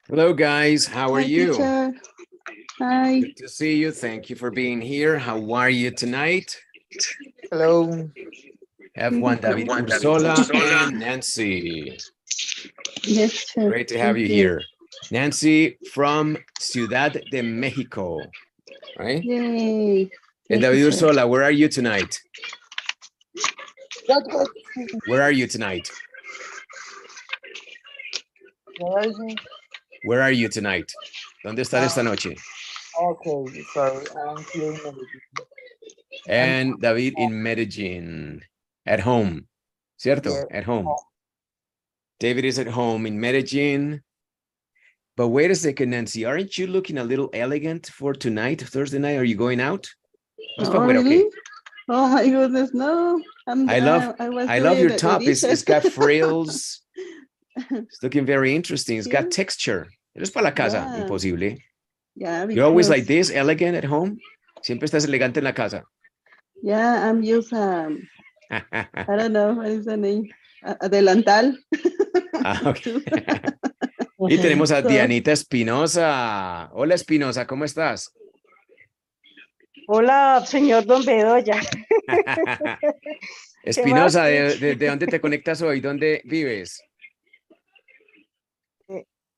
Hello, guys. How are Hi, you? teacher. Hi. Good to see you. Thank you for being here. How are you tonight? Hello. Have Juan David Ursola and Nancy. Yes, sir. Great to have you Thank here. Nancy from Ciudad de Mexico, right? Yay. And Yes, David teacher. Ursola, where are you tonight? What? Where are you tonight? Where are you? Where are you tonight? ¿Dónde estás esta noche? Okay, sorry. I'm here in Medellín. And David in Medellín, at home, ¿cierto? Yeah. At home. David is at home in Medellín. But wait a second, Nancy, aren't you looking a little elegant for tonight, Thursday night? Are you going out? Oh, Well, really? okay. Oh my goodness, no. I love your top. It's got frills. It's looking very interesting. It's got texture. Es para la casa, Yeah. imposible. Yeah, You're always because- like this, elegant at home. Siempre estás elegante en la casa. Yeah, I'm used, I don't know, what is the name? Adelantal. Okay. Y tenemos a So- Dianita Espinosa. Hola, Espinosa, ¿cómo estás? Hola, señor Don Bedoya. Espinosa, más? ¿de dónde te conectas hoy? ¿Dónde vives?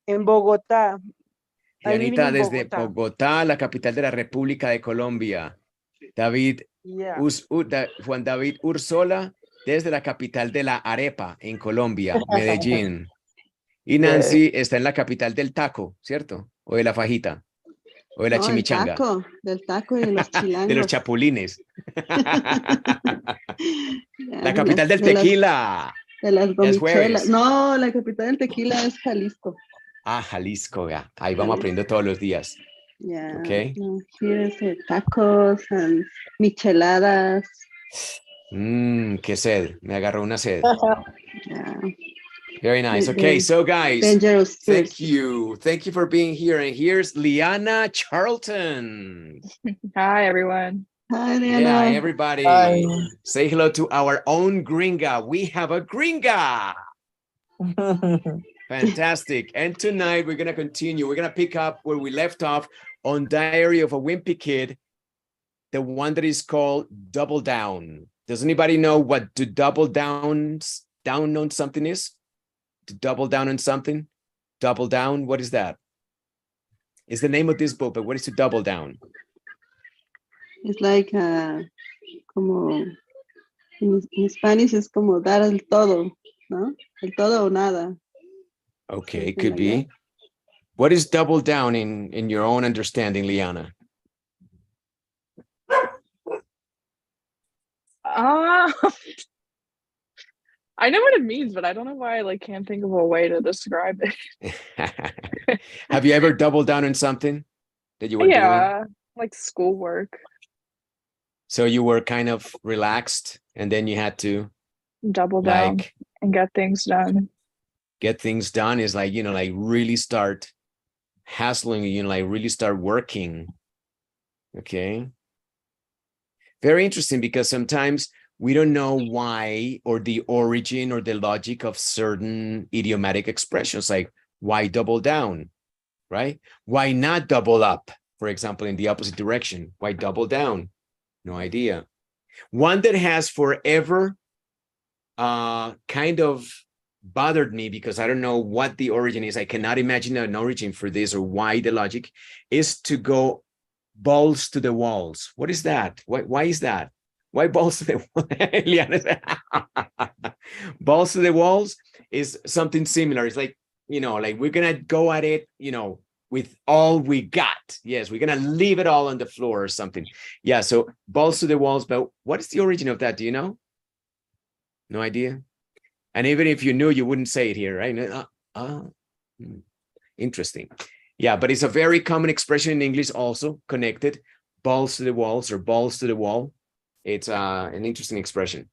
En Bogotá. I'm living Dianita, in desde Bogotá. Bogotá, la capital de la República de Colombia. David, Yeah. Juan David Ursola, desde la capital de la arepa en Colombia, Medellín. Y Nancy está en la capital del taco, ¿cierto? O de la fajita, o de la No, chimichanga. del taco y de los chilangos. De los chapulines. Yeah, La capital del de las- tequila. De las Es gomichelas. jueves. No, la capital del tequila es Jalisco. Ah, Jalisco, ya. Ahí vamos aprendiendo todos los días. Yeah. Okay. No, here is tacos and micheladas. Qué sed. Me agarró una sed. Yeah. Very nice. The- Okay, the so guys, Dangerous thank foods. you. Thank you for being here. And here's Liana Charlton. Hi, everyone. Hi, Yeah, Diana. everybody. Hi. Say hello to our own gringa. We have a gringa. Fantastic. And tonight we're going to continue. We're going to pick up where we left off on Diary of a Wimpy Kid, the one that is called Double Down. Does anybody know what to double down on something is? To double down on something? Double down, what is that? It's the name of this book, but what is to double down? It's like como in Spanish es como dar el todo, ¿no? El todo o nada. Okay, Something could like be. that. What is double down in your own understanding, Liana? Uh, I know what it means, but I don't know why I can't think of a way to describe it. Have you ever doubled down on something that you were doing? Yeah, like schoolwork. So you were kind of relaxed and then you had to Double down like and get things done. get things done is like, like really start hassling, like really start working. Okay. Very interesting because sometimes we don't know why or the origin or the logic of certain idiomatic expressions, like why double down, right? Why not double up, for example, in the opposite direction? Why double down? No idea. One that has forever kind of bothered me because I don't know what the origin is. I cannot imagine an origin for this or why the logic is to go balls to the walls. What is that? Why is that? Why balls to the balls to the walls is something similar. It's like, like we're gonna go at it, with all we got. Yes, we're gonna leave it all on the floor or something. Yeah, so balls to the walls. But what is the origin of that? Do you know? No idea. And even if you knew, you wouldn't say it here, right? Interesting. Yeah, but it's a very common expression in English also, connected. Balls to the walls or balls to the wall. It's an interesting expression.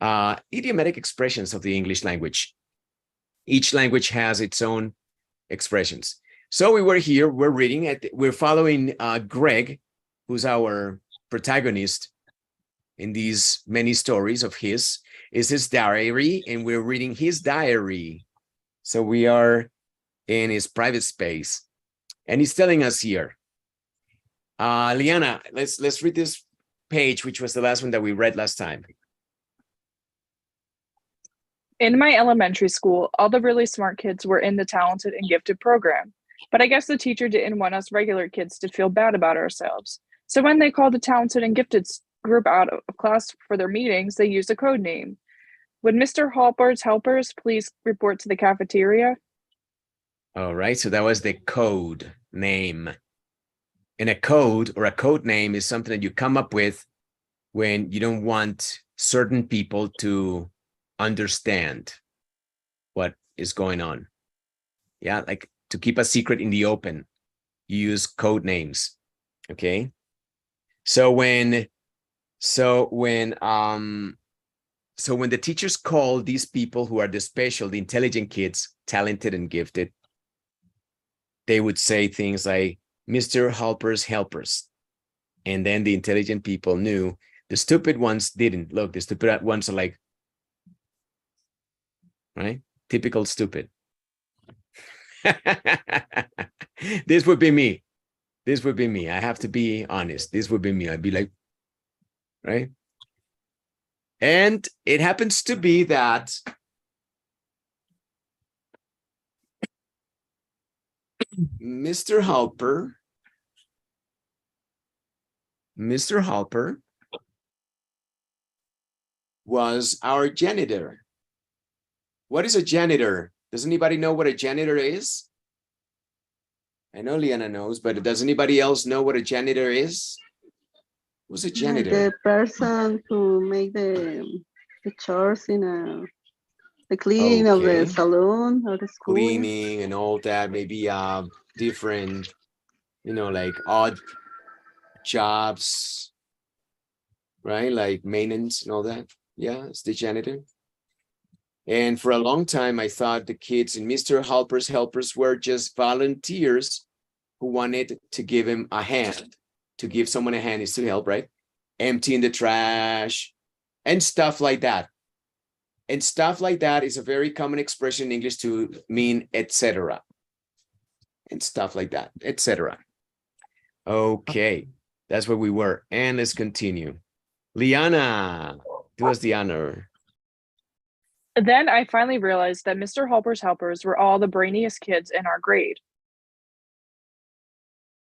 Idiomatic expressions of the English language. Each language has its own expressions. So we were here, we're reading, we're following Greg, who's our protagonist in these many stories of his. Is his diary, and we're reading his diary. So we are in his private space. And he's telling us here, Liana, let's read this page, which was the last one that we read last time. In my elementary school, all the really smart kids were in the talented and gifted program. But I guess the teacher didn't want us regular kids to feel bad about ourselves. So when they called the talented and gifted group out of class for their meetings, they used a code name. Would Mr. Halper's helpers please report to the cafeteria? All right, so that was the code name. And a code or a code name is something that you come up with when you don't want certain people to understand what is going on. Yeah, like to keep a secret in the open, you use code names. Okay. So when the teachers call these people who are the special, the intelligent kids, talented and gifted, they would say things like Mr. Halper's helpers. And then the intelligent people knew. The stupid ones didn't. Look, the stupid ones are like, right? Typical stupid. This would be me. This would be me. I have to be honest. This would be me. I'd be like, right? And it happens to be that Mr. Halper was our janitor. What is a janitor? Does anybody know what a janitor is? I know Liana knows, but does anybody else know what a janitor is? Who's a janitor? The person who make the chores in the cleaning of the Okay. salon or the school. Cleaning and all that, maybe different, like odd jobs, right? Like maintenance and all that. Yeah, it's the janitor. And for a long time, I thought the kids in Mr. Halper's helpers were just volunteers who wanted to give him a hand. To give someone a hand is to help, right? Emptying the trash and stuff like that. And stuff like that is a very common expression in English to mean etc. And stuff like that, etc. Okay, that's where we were. And let's continue. Liana, do us the honor. Then I finally realized that Mr. Halper's helpers were all the brainiest kids in our grade.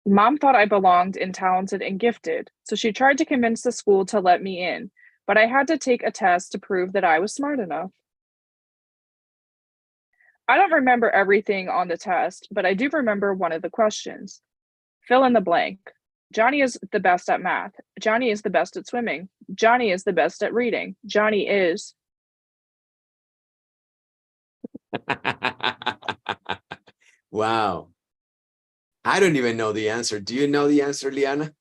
Mom thought I belonged in talented and gifted, so she tried to convince the school to let me in, but I had to take a test to prove that I was smart enough. I don't remember everything on the test, but I do remember one of the questions. Fill in the blank. Johnny is the best at math. Johnny is the best at swimming. Johnny is the best at reading. Johnny is... Wow. I don't even know the answer. Do you know the answer, Liana?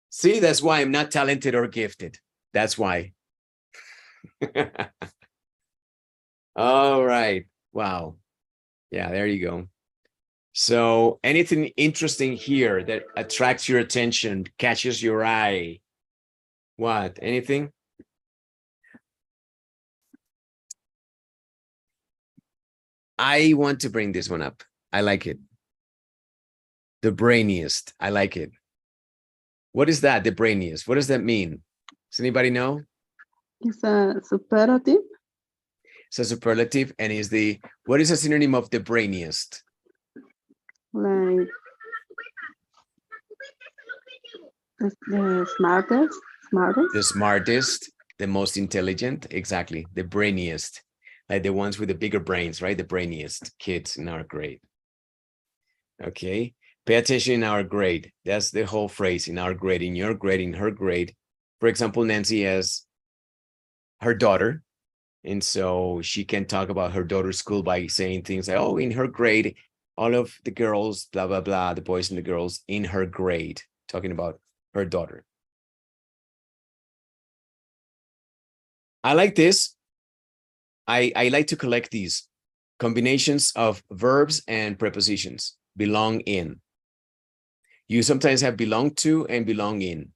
See, that's why I'm not talented or gifted. That's why. All right. Wow. Yeah, there you go. So anything interesting here that attracts your attention, catches your eye? What? Anything? I want to bring this one up. I like it. The brainiest. I like it. What is that? The brainiest. What does that mean? Does anybody know? It's a superlative. It's a superlative, and is the what is a synonym of the brainiest? Like the smartest. The smartest, the most intelligent. Exactly. The brainiest. Like the ones with the bigger brains, right? The brainiest kids in our grade. Okay. Pay attention in our grade. That's the whole phrase. In our grade, in your grade, in her grade. For example, Nancy has her daughter. And so she can talk about her daughter's school by saying things like, oh, in her grade, all of the girls, blah, blah, blah, the boys and the girls in her grade, talking about her daughter. I like this. I like to collect these combinations of verbs and prepositions. Belong in. You sometimes have belong to and belong in.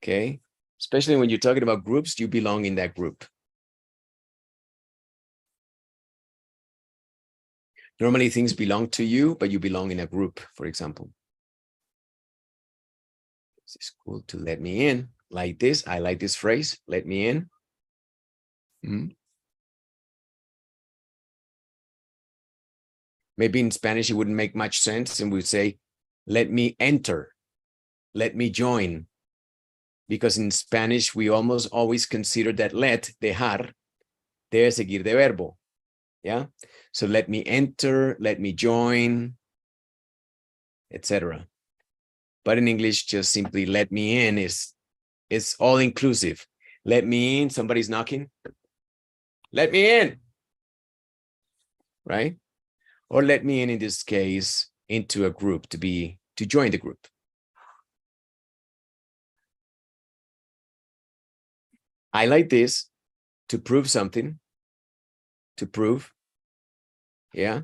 Okay. Especially when you're talking about groups, you belong in that group. Normally things belong to you, but you belong in a group, for example. It's cool to let me in like this. I like this phrase, let me in. Maybe in Spanish, it wouldn't make much sense. And we'd say, let me enter, let me join. Because in Spanish, we almost always consider that let, dejar, debe seguir de verbo. Yeah. So let me enter, let me join, etc. But in English, just simply let me in is all inclusive. Let me in, somebody's knocking. Let me in. Right? Or let me in this case, into a group to join the group. I like this to prove something, to prove, yeah,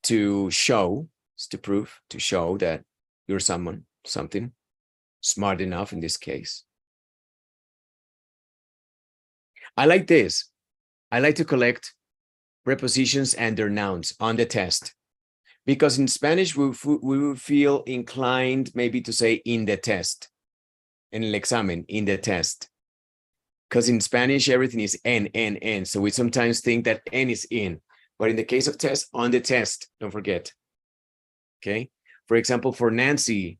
to show, to prove, to show that you're someone, something smart enough in this case. I like this. I like to collect prepositions and their nouns on the test, because in Spanish we would feel inclined maybe to say in the test, en el examen, in the test, because in Spanish everything is en, so we sometimes think that en is in, but in the case of test, on the test, don't forget. Okay, for example, for Nancy,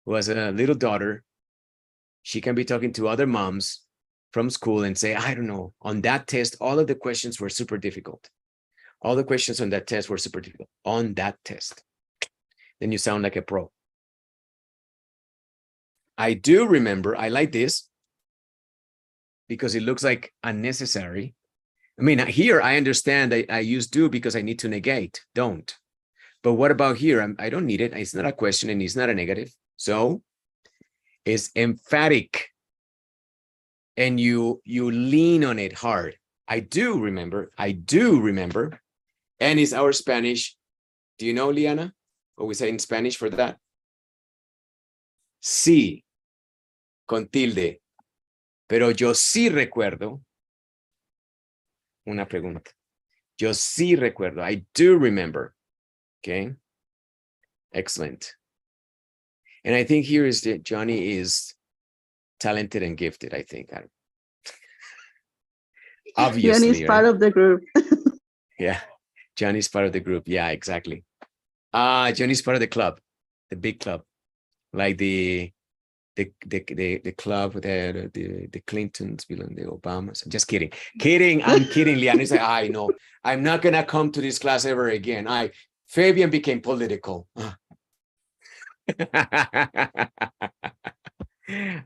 who has a little daughter, she can be talking to other moms from school and say, I don't know, on that test all of the questions were super difficult. All the questions on that test were super difficult. On that test. Then you sound like a pro. I do remember, I like this because it looks like unnecessary. I mean, here I understand that I use do because I need to negate, don't. But what about here? I don't need it. It's not a question and it's not a negative. So it's emphatic. And you lean on it hard. I do remember. And it's our Spanish. Do you know, Liana, what we say in Spanish for that? Sí, con tilde. Pero yo sí recuerdo. Una pregunta. Yo sí recuerdo. I do remember. Okay. Excellent. And I think here is that Johnny is talented and gifted, I think. Obviously. Johnny's part of the group. Yeah. Johnny's part of the group. Yeah, exactly. Johnny's part of the club, the big club, like the club with the Clintons, the Obamas. I'm just kidding. I'm kidding, Liana. Like, I know. I'm not gonna come to this class ever again. Fabian became political.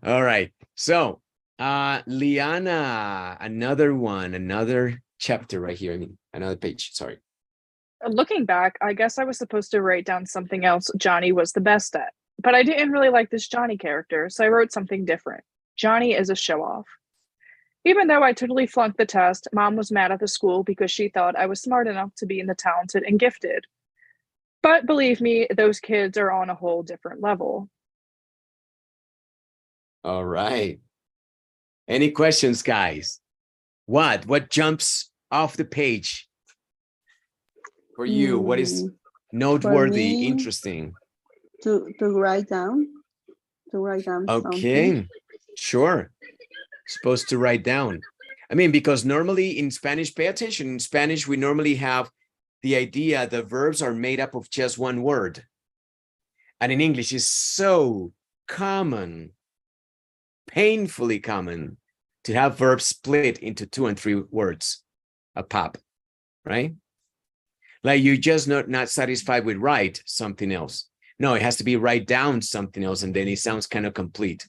All right. So, Liana, another chapter right here. I mean, another page. Sorry. Looking back, I guess I was supposed to write down something else Johnny was the best at, but I didn't really like this Johnny character, so I wrote something different. Johnny is a show-off. Even though I totally flunked the test, Mom was mad at the school because she thought I was smart enough to be in the talented and gifted. But believe me, those kids are on a whole different level. All right. Any questions, guys? What jumps off the page for you? What is noteworthy, me, interesting? To write down. Okay, something. sure. Supposed to write down. I mean, because normally in Spanish, pay attention. In Spanish, we normally have the idea the verbs are made up of just one word. And in English, it's so common, painfully common, to have verbs split into 2 and 3 words a pop, right? Like you're just not satisfied with write something else. No, it has to be write down something else, and then it sounds kind of complete.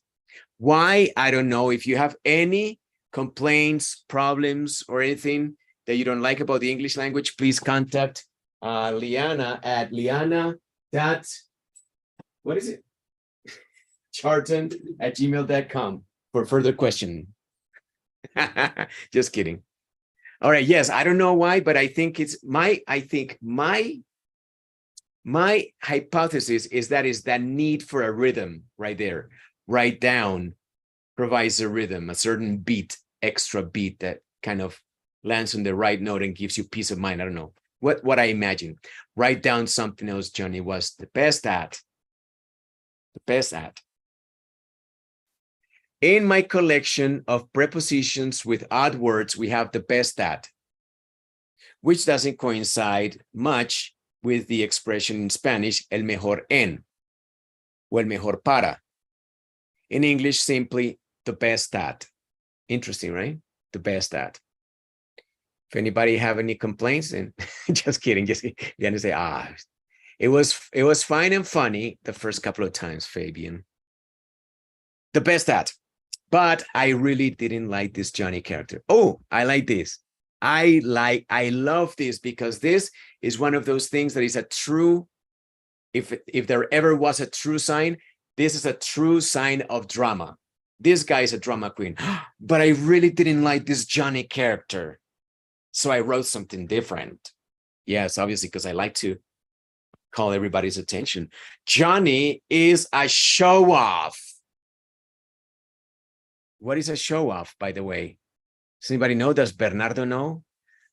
Why? I don't know. If you have any complaints, problems, or anything that you don't like about the English language, please contact Liana at liana.charton@gmail.com for further question. Just kidding. All right. Yes, I don't know why, but I think it's my hypothesis is that need for a rhythm right there. Write down provides a rhythm, a certain beat, extra beat that kind of lands on the right note and gives you peace of mind. I don't know. what I imagine. Write down something else Johnny was the best at. The best at. In my collection of prepositions with odd words, we have the best at, which doesn't coincide much with the expression in Spanish, el mejor en, o el mejor para. In English, simply the best at. Interesting, right? The best at. If anybody have any complaints, and just kidding, just gonna say, it was fine and funny the first couple of times, Fabian. The best at. But I really didn't like this Johnny character. Oh, I like this. I love this because this is one of those things that is a true, if there ever was a true sign, this is a true sign of drama. This guy is a drama queen, but I really didn't like this Johnny character. So I wrote something different. Yes, obviously, because I like to call everybody's attention. Johnny is a show-off. What is a show-off, by the way? Does anybody know? Does Bernardo know?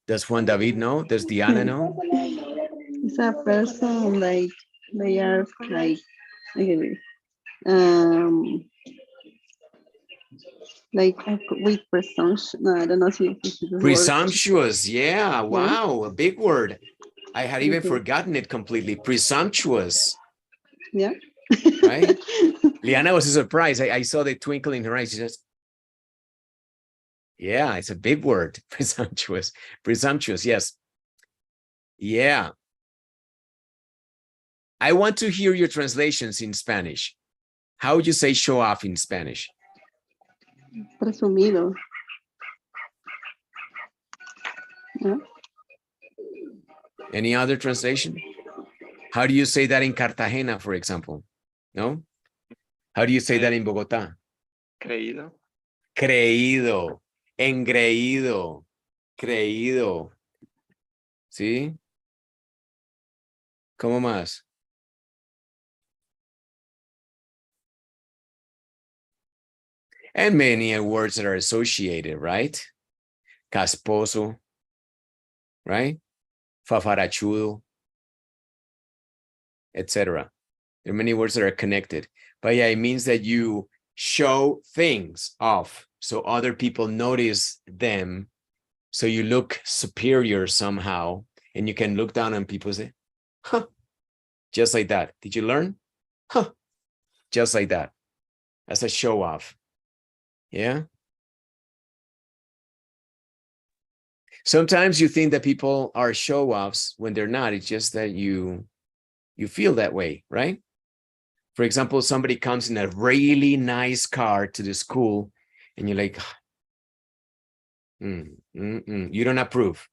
Does Juan David know? Does Diana know? It's a person like they are like with presumption. No, I don't know if it's the word. Presumptuous. Yeah. Wow. A big word. I had even forgotten it completely. Presumptuous. Yeah. Right? Liana was surprised. I saw the twinkle in her eyes. She just, yeah, it's a big word. Presumptuous. Presumptuous. Yes. Yeah. I want to hear your translations in Spanish. How would you say show off in Spanish? Presumido. Yeah. Any other translation? How do you say that in Cartagena, for example? No? How do you say that in Bogotá? Creído. Creído. Engreído. Creído. ¿Sí? ¿Cómo más? And many words that are associated, right? Casposo, right? Fafarachudo, etc. There are many words that are connected. But yeah, it means that you show things off so other people notice them. So you look superior somehow, and you can look down on people and say, huh, just like that. Did you learn? Huh, just like that. That's a show off. Yeah. Sometimes you think that people are show-offs when they're not. It's just that you feel that way, right? For example, somebody comes in a really nice car to the school and you're like, you don't approve.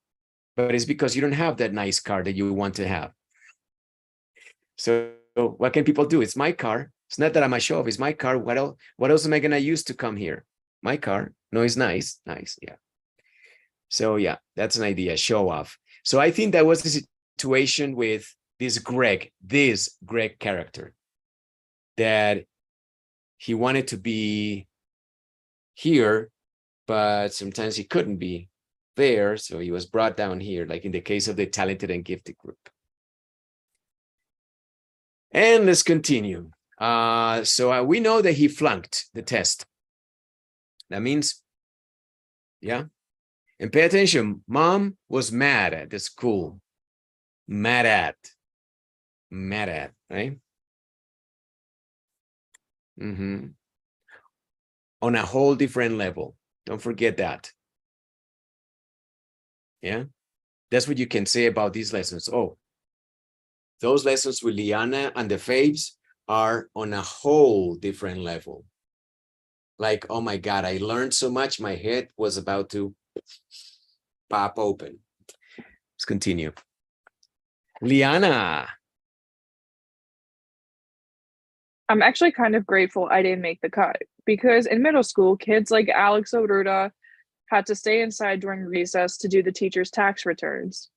But it's because you don't have that nice car that you want to have. So what can people do? It's my car. It's not that I'm a show-off. It's my car. What else am I going to use to come here? My car. No, it's nice. Nice. Yeah. So yeah, that's an idea, show off. So I think that was the situation with this Greg character, that he wanted to be here, but sometimes he couldn't be there. So he was brought down here, like in the case of the talented and gifted group. And let's continue. So we know that he flunked the test. That means, yeah. And pay attention, mom was mad at the school. Mad at, right? On a whole different level. Don't forget that. Yeah, that's what you can say about these lessons. Oh, those lessons with Liana and the Fabes are on a whole different level. Like, oh my God, I learned so much, my head was about to pop open. Let's continue. Liana. I'm actually kind of grateful I didn't make the cut, because in middle school, kids like Alex Oruda had to stay inside during recess to do the teacher's tax returns.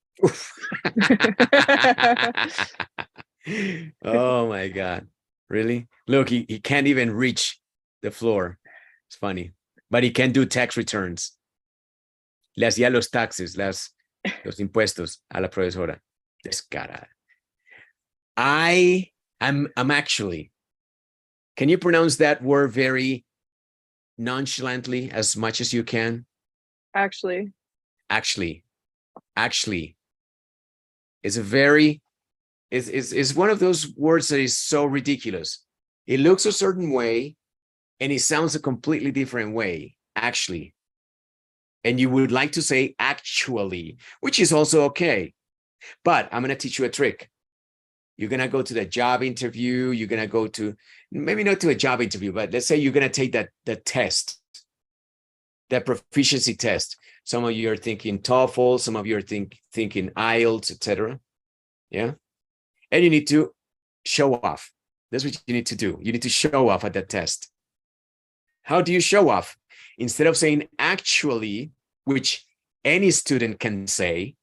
Oh my God. Really? Look, he can't even reach the floor. It's funny. But he can do tax returns. Le hacía los taxes, los impuestos a la profesora. Descarada. I'm actually. Can you pronounce that word very nonchalantly as much as you can? Actually, Actually is a very is one of those words that is so ridiculous. It looks a certain way and it sounds a completely different way. Actually. And you would like to say actually, which is also okay. But I'm going to teach you a trick. You're going to go to the job interview. You're going to go to, maybe not to a job interview, but let's say you're going to take that test, that proficiency test. Some of you are thinking TOEFL, some of you are thinking IELTS, etc. Yeah. And you need to show off. That's what you need to do. You need to show off at that test. How do you show off? Instead of saying actually, which any student can say,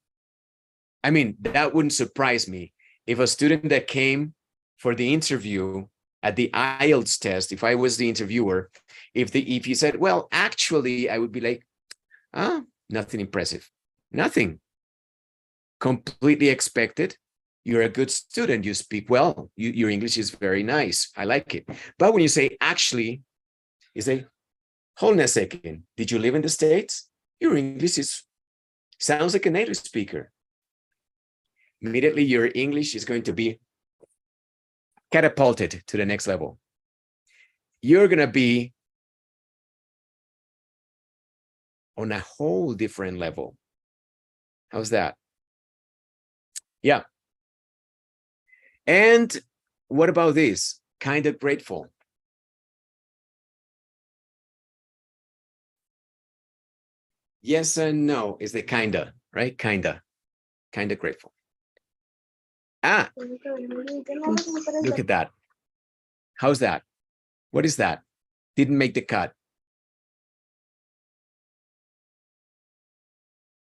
I mean, that wouldn't surprise me if a student that came for the interview at the IELTS test, if I was the interviewer, if he said, well, actually, I would be like, nothing impressive, nothing. Completely expected. You're a good student. You speak well. Your English is very nice. I like it. But when you say actually, you say, hold on a second. Did you live in the States? Your English sounds like a native speaker. Immediately, your English is going to be catapulted to the next level. You're going to be on a whole different level. How's that? Yeah. And what about this? Kind of grateful. Yes and no is the kinda, right? Kinda grateful. Look at that. How's that? What is that? Didn't make the cut.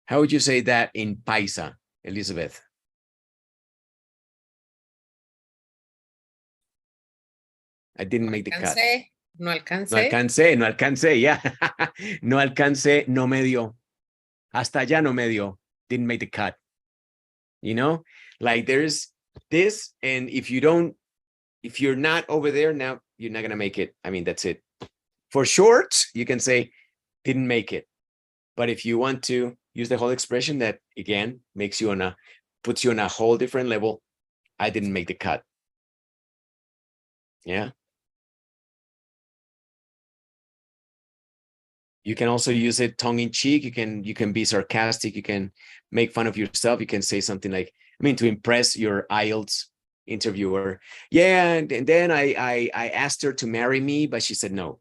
How would you say that in Paisa, Elizabeth? I didn't make the cut. No alcancé. No alcancé, yeah. No alcancé, no me dio. Hasta allá no me dio. Didn't make the cut. You know, like there's this, and if you're not over there now, you're not gonna make it. I mean, that's it. For short, you can say didn't make it. But if you want to use the whole expression, that again puts you on a whole different level, I didn't make the cut. Yeah. You can also use it tongue in cheek. You can be sarcastic. You can make fun of yourself. You can say something like, I mean, to impress your IELTS interviewer. Yeah, and then I asked her to marry me, but she said no.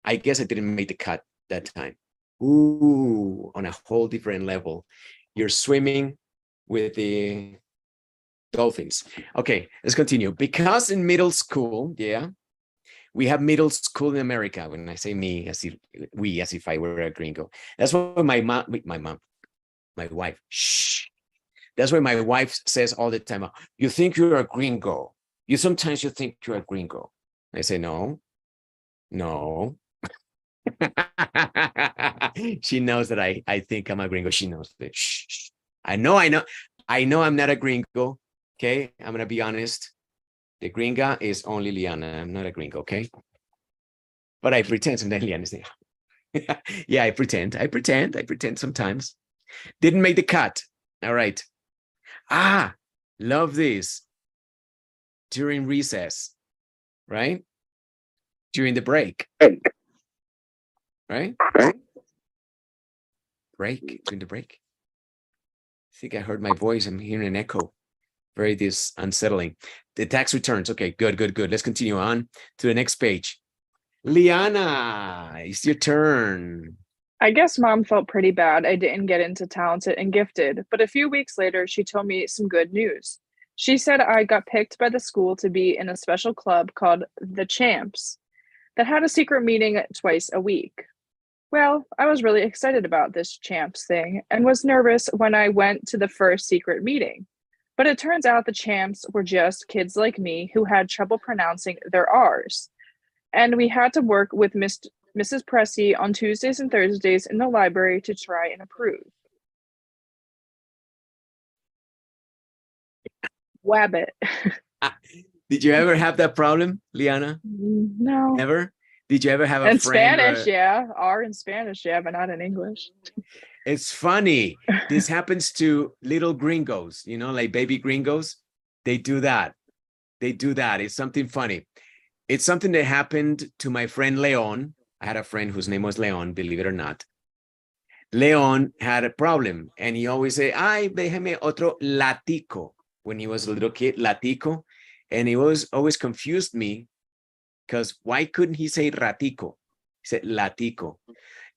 I guess I didn't make the cut that time. Ooh, on a whole different level. You're swimming with the dolphins. Okay, let's continue. Because in middle school, yeah, we have middle school in America. When I say me, as if I were a gringo. That's what my wife. Shh. That's what my wife says all the time. You think you're a gringo. Sometimes you think you're a gringo. I say no. She knows that I think I'm a gringo. She knows that. Shh. I know I'm not a gringo. Okay, I'm gonna be honest. The gringa is only Liana. I'm not a gringo, okay? But I pretend sometimes Liana's there. Yeah, I pretend sometimes. Didn't make the cut. All right. Love this. During recess, right? During the break. Right? During the break. I think I heard my voice. I'm hearing an echo. Very unsettling. The tax returns. Okay, good. Let's continue on to the next page. Liana, it's your turn. I guess mom felt pretty bad I didn't get into talented and gifted, but a few weeks later, she told me some good news. She said I got picked by the school to be in a special club called the Champs that had a secret meeting twice a week. Well, I was really excited about this Champs thing and was nervous when I went to the first secret meeting. But it turns out the Champs were just kids like me who had trouble pronouncing their R's. And we had to work with Mrs. Pressy on Tuesdays and Thursdays in the library to try and improve. Wabbit. Did you ever have that problem, Liana? No. Never? Did you ever have a In friend? Spanish, yeah. R in Spanish, yeah, but not in English. It's funny. This happens to little gringos, you know, like baby gringos. They do that. They do that. It's something funny. It's something that happened to my friend Leon. I had a friend whose name was Leon, believe it or not. Leon had a problem and he always say, ay, déjeme otro latico. When he was a little kid, latico. And he was always confused me because why couldn't he say ratico? He said latico.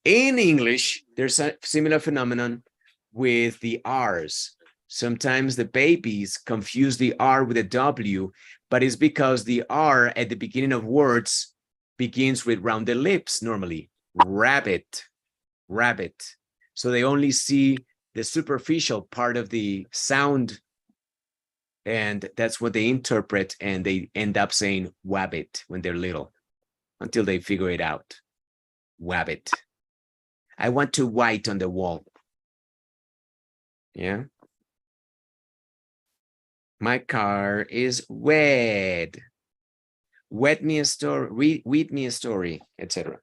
In English, there's a similar phenomenon with the R's. Sometimes the babies confuse the R with a W, but it's because the R at the beginning of words begins with rounded lips normally. Rabbit, rabbit. So they only see the superficial part of the sound, and that's what they interpret, and they end up saying wabbit when they're little until they figure it out. Wabbit. I want to write on the wall. Yeah. My car is wet. Wet me a story, read me a story, etc.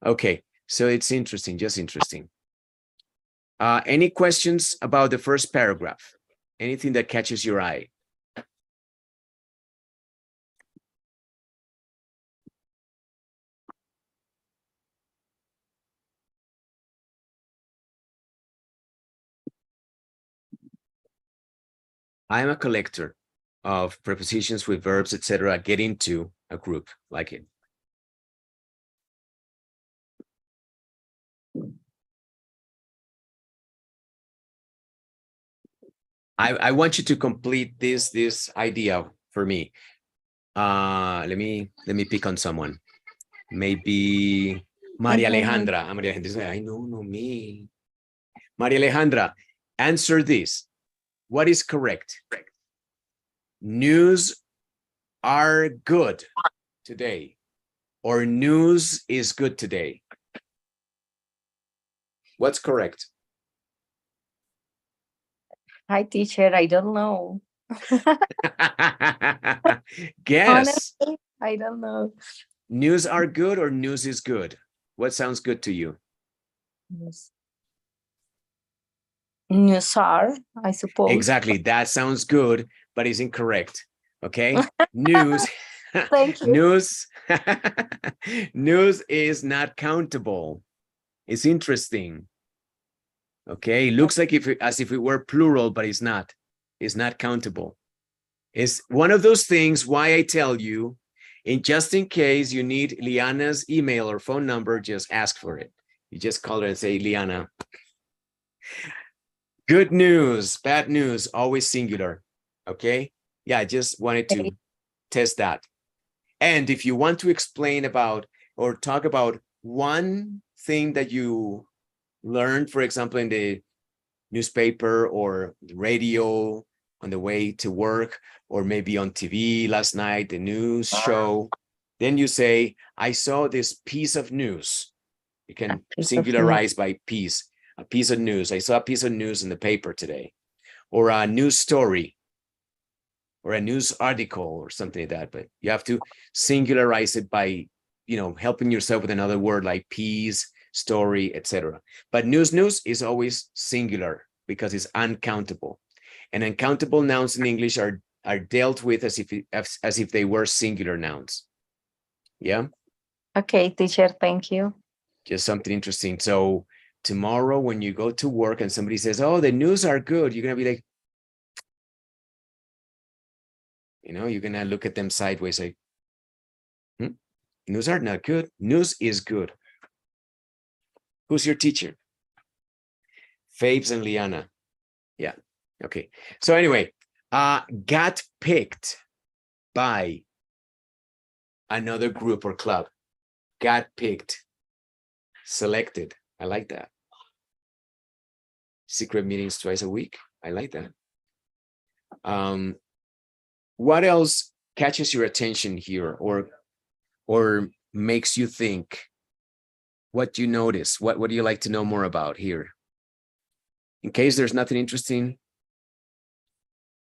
Okay, so it's interesting, just interesting. Any questions about the first paragraph? Anything that catches your eye? I'm a collector of prepositions with verbs, etc. Get into a group like it. I want you to complete this idea for me. Let me pick on someone. Maybe Maria Alejandra. Maria Alejandra, I know, no me. Maria Alejandra, answer this. What is correct? News are good today, or news is good today. What's correct? Hi, teacher. I don't know. Guess. Honestly, I don't know. News are good or news is good? What sounds good to you? News are, I suppose. Exactly. That sounds good, but is incorrect. Okay. News. Thank you. News. News is not countable. It's interesting. Okay. It looks like as if it were plural, but it's not. It's not countable. It's one of those things why I tell you, just in case you need Liana's email or phone number, just ask for it. You just call her and say, Liana, good news, bad news, always singular. Okay. Yeah, I just wanted to test that. And if you want to explain about or talk about one thing that you learned, for example, in the newspaper or the radio on the way to work, or maybe on TV last night, the news show, then you say, I saw this piece of news. You can singularize by piece, a piece of news. I saw a piece of news in the paper today, or a news story, or a news article, or something like that. But you have to singularize it by, helping yourself with another word like piece, story, etc. But news is always singular because it's uncountable. And uncountable nouns in English are dealt with as if they were singular nouns. Yeah. Okay, teacher, thank you. Just something interesting. So tomorrow when you go to work and somebody says, oh, the news are good, you're gonna be like, you're gonna look at them sideways like, news are not good. News is good. Who's your teacher? Fabes and Liana. Yeah. Okay. So anyway, got picked by another group or club. Got picked. Selected. I like that. Secret meetings twice a week. I like that. What else catches your attention here or makes you think? What do you notice? What do you like to know more about here? In case there's nothing interesting,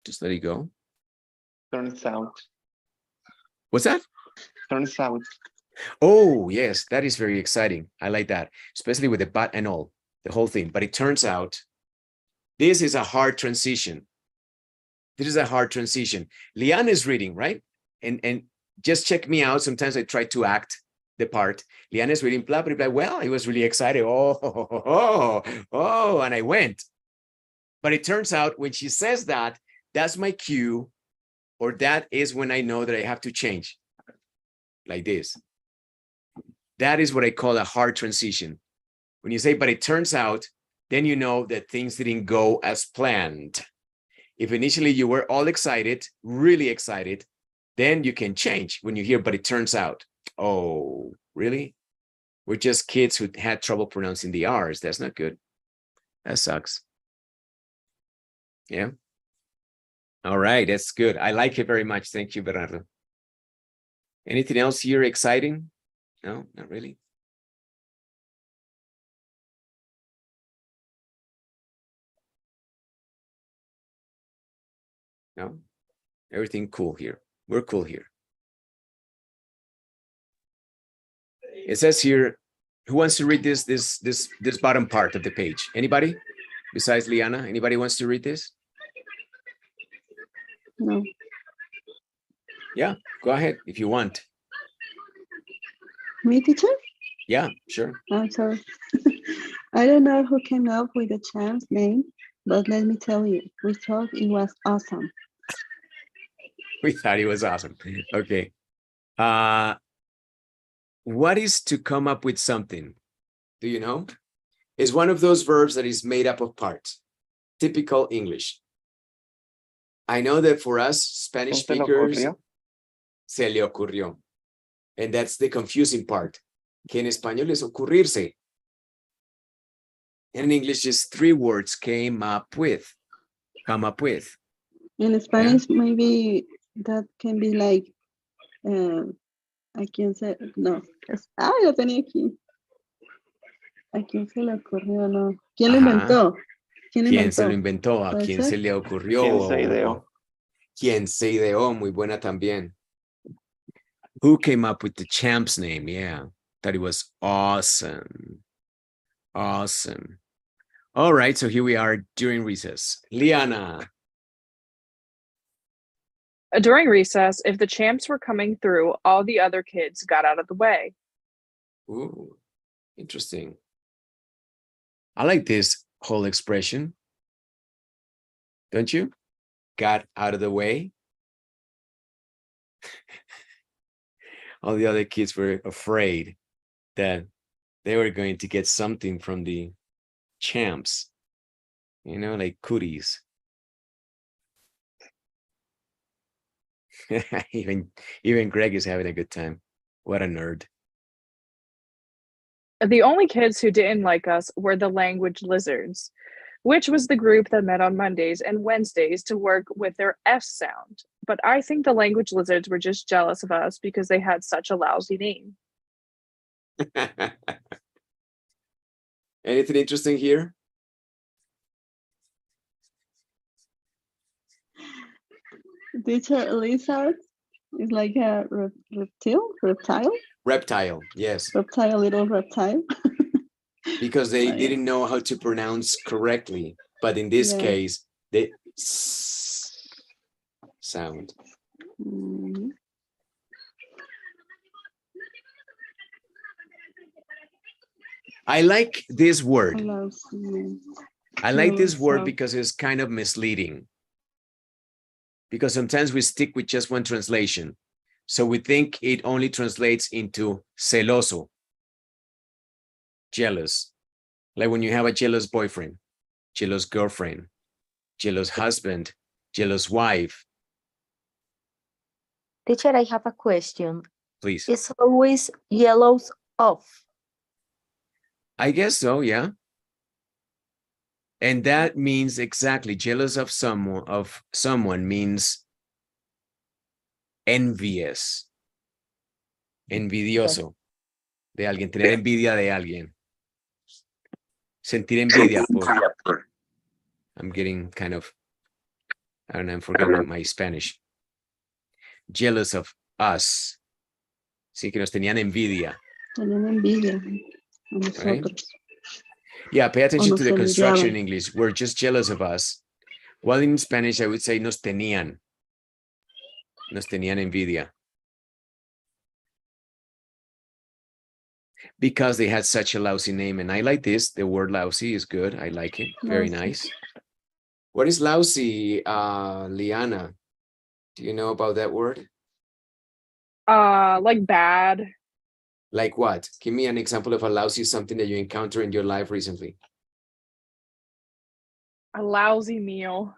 just let it go. Turns out. What's that? Turns out. Oh, yes, that is very exciting. I like that, especially with the but and all, the whole thing. But it turns out this is a hard transition. This is a hard transition. Liana is reading, right? And just check me out. Sometimes I try to act the part. Liana is reading, blah, blah, blah. Well, I was really excited. Oh, and I went. But it turns out when she says that, that's my cue, or that is when I know that I have to change. Like this. That is what I call a hard transition. When you say, but it turns out, then you know that things didn't go as planned. If initially you were all excited, really excited, then you can change when you hear, but it turns out. Oh, really? We're just kids who had trouble pronouncing the R's. That's not good. That sucks. Yeah. All right, that's good. I like it very much. Thank you, Bernardo. Anything else here exciting? No, not really. No, everything cool here. We're cool here. It says here, who wants to read this bottom part of the page? Anybody besides Liana? Anybody wants to read this? No. Yeah, go ahead if you want. Me, teacher? Yeah, sure. I'm sorry. I don't know who came up with the champ's name, but let me tell you, we thought it was awesome. We thought it was awesome. Okay. What is to come up with something? Do you know? It's one of those verbs that is made up of parts. Typical English. I know that for us Spanish speakers, se le ocurrió. And that's the confusing part. Que en español es ocurrirse. And in English, just 3 words, came up with. Come up with. In Spanish, maybe that can be like, ¿a quién se, no, lo tenía aquí. ¿A quién se le ocurrió? No. ¿Quién lo inventó? ¿Quién se lo inventó? ¿A quién se le ocurrió? ¿Quién se ideó? ¿Quién se ideó? Muy buena también. Who came up with the champ's name? Yeah, thought it was awesome. Awesome. All right, so here we are during recess. Liana. During recess, if the champs were coming through, all the other kids got out of the way. Ooh, interesting. I like this whole expression. Don't you? Got out of the way. All the other kids were afraid that they were going to get something from the champs, you know, like cooties. even Greg is having a good time. What a nerd. The only kids who didn't like us were the language lizards, which was the group that met on Mondays and Wednesdays to work with their F sound. But I think the language lizards were just jealous of us because they had such a lousy name. Anything interesting here? Teacher, lizard is like a reptile? Reptile, yes. Reptile, little reptile. Because they didn't know how to pronounce correctly. But in this case, the sound. Mm-hmm. I like this word. I like this word So- because it's kind of misleading. Because sometimes we stick with just one translation. So we think it only translates into celoso, jealous. Like when you have a jealous boyfriend, jealous girlfriend, jealous husband, jealous wife. Teacher, I have a question. Please. It's always yellows off. I guess so, yeah. And that means exactly jealous of someone means envious. Envidioso de alguien, tener envidia de alguien. Sentir envidia por. I'm getting kind of, I don't know, I'm forgetting my Spanish. jealous of us. Sí, que nos tenían envidia. Tenían envidia a Right? nosotros. Yeah, pay O attention nos to the construction in envidiaban. English. We're just jealous of us. While in Spanish, I would say nos tenían. Nos tenían envidia. Because they had such a lousy name. And I like this. The word lousy is good. I like it. Very Lousy. nice. What is lousy, Liana? Do you know about that word? Like bad. Like what? Give me an example of a lousy something that you encountered in your life recently. A lousy meal.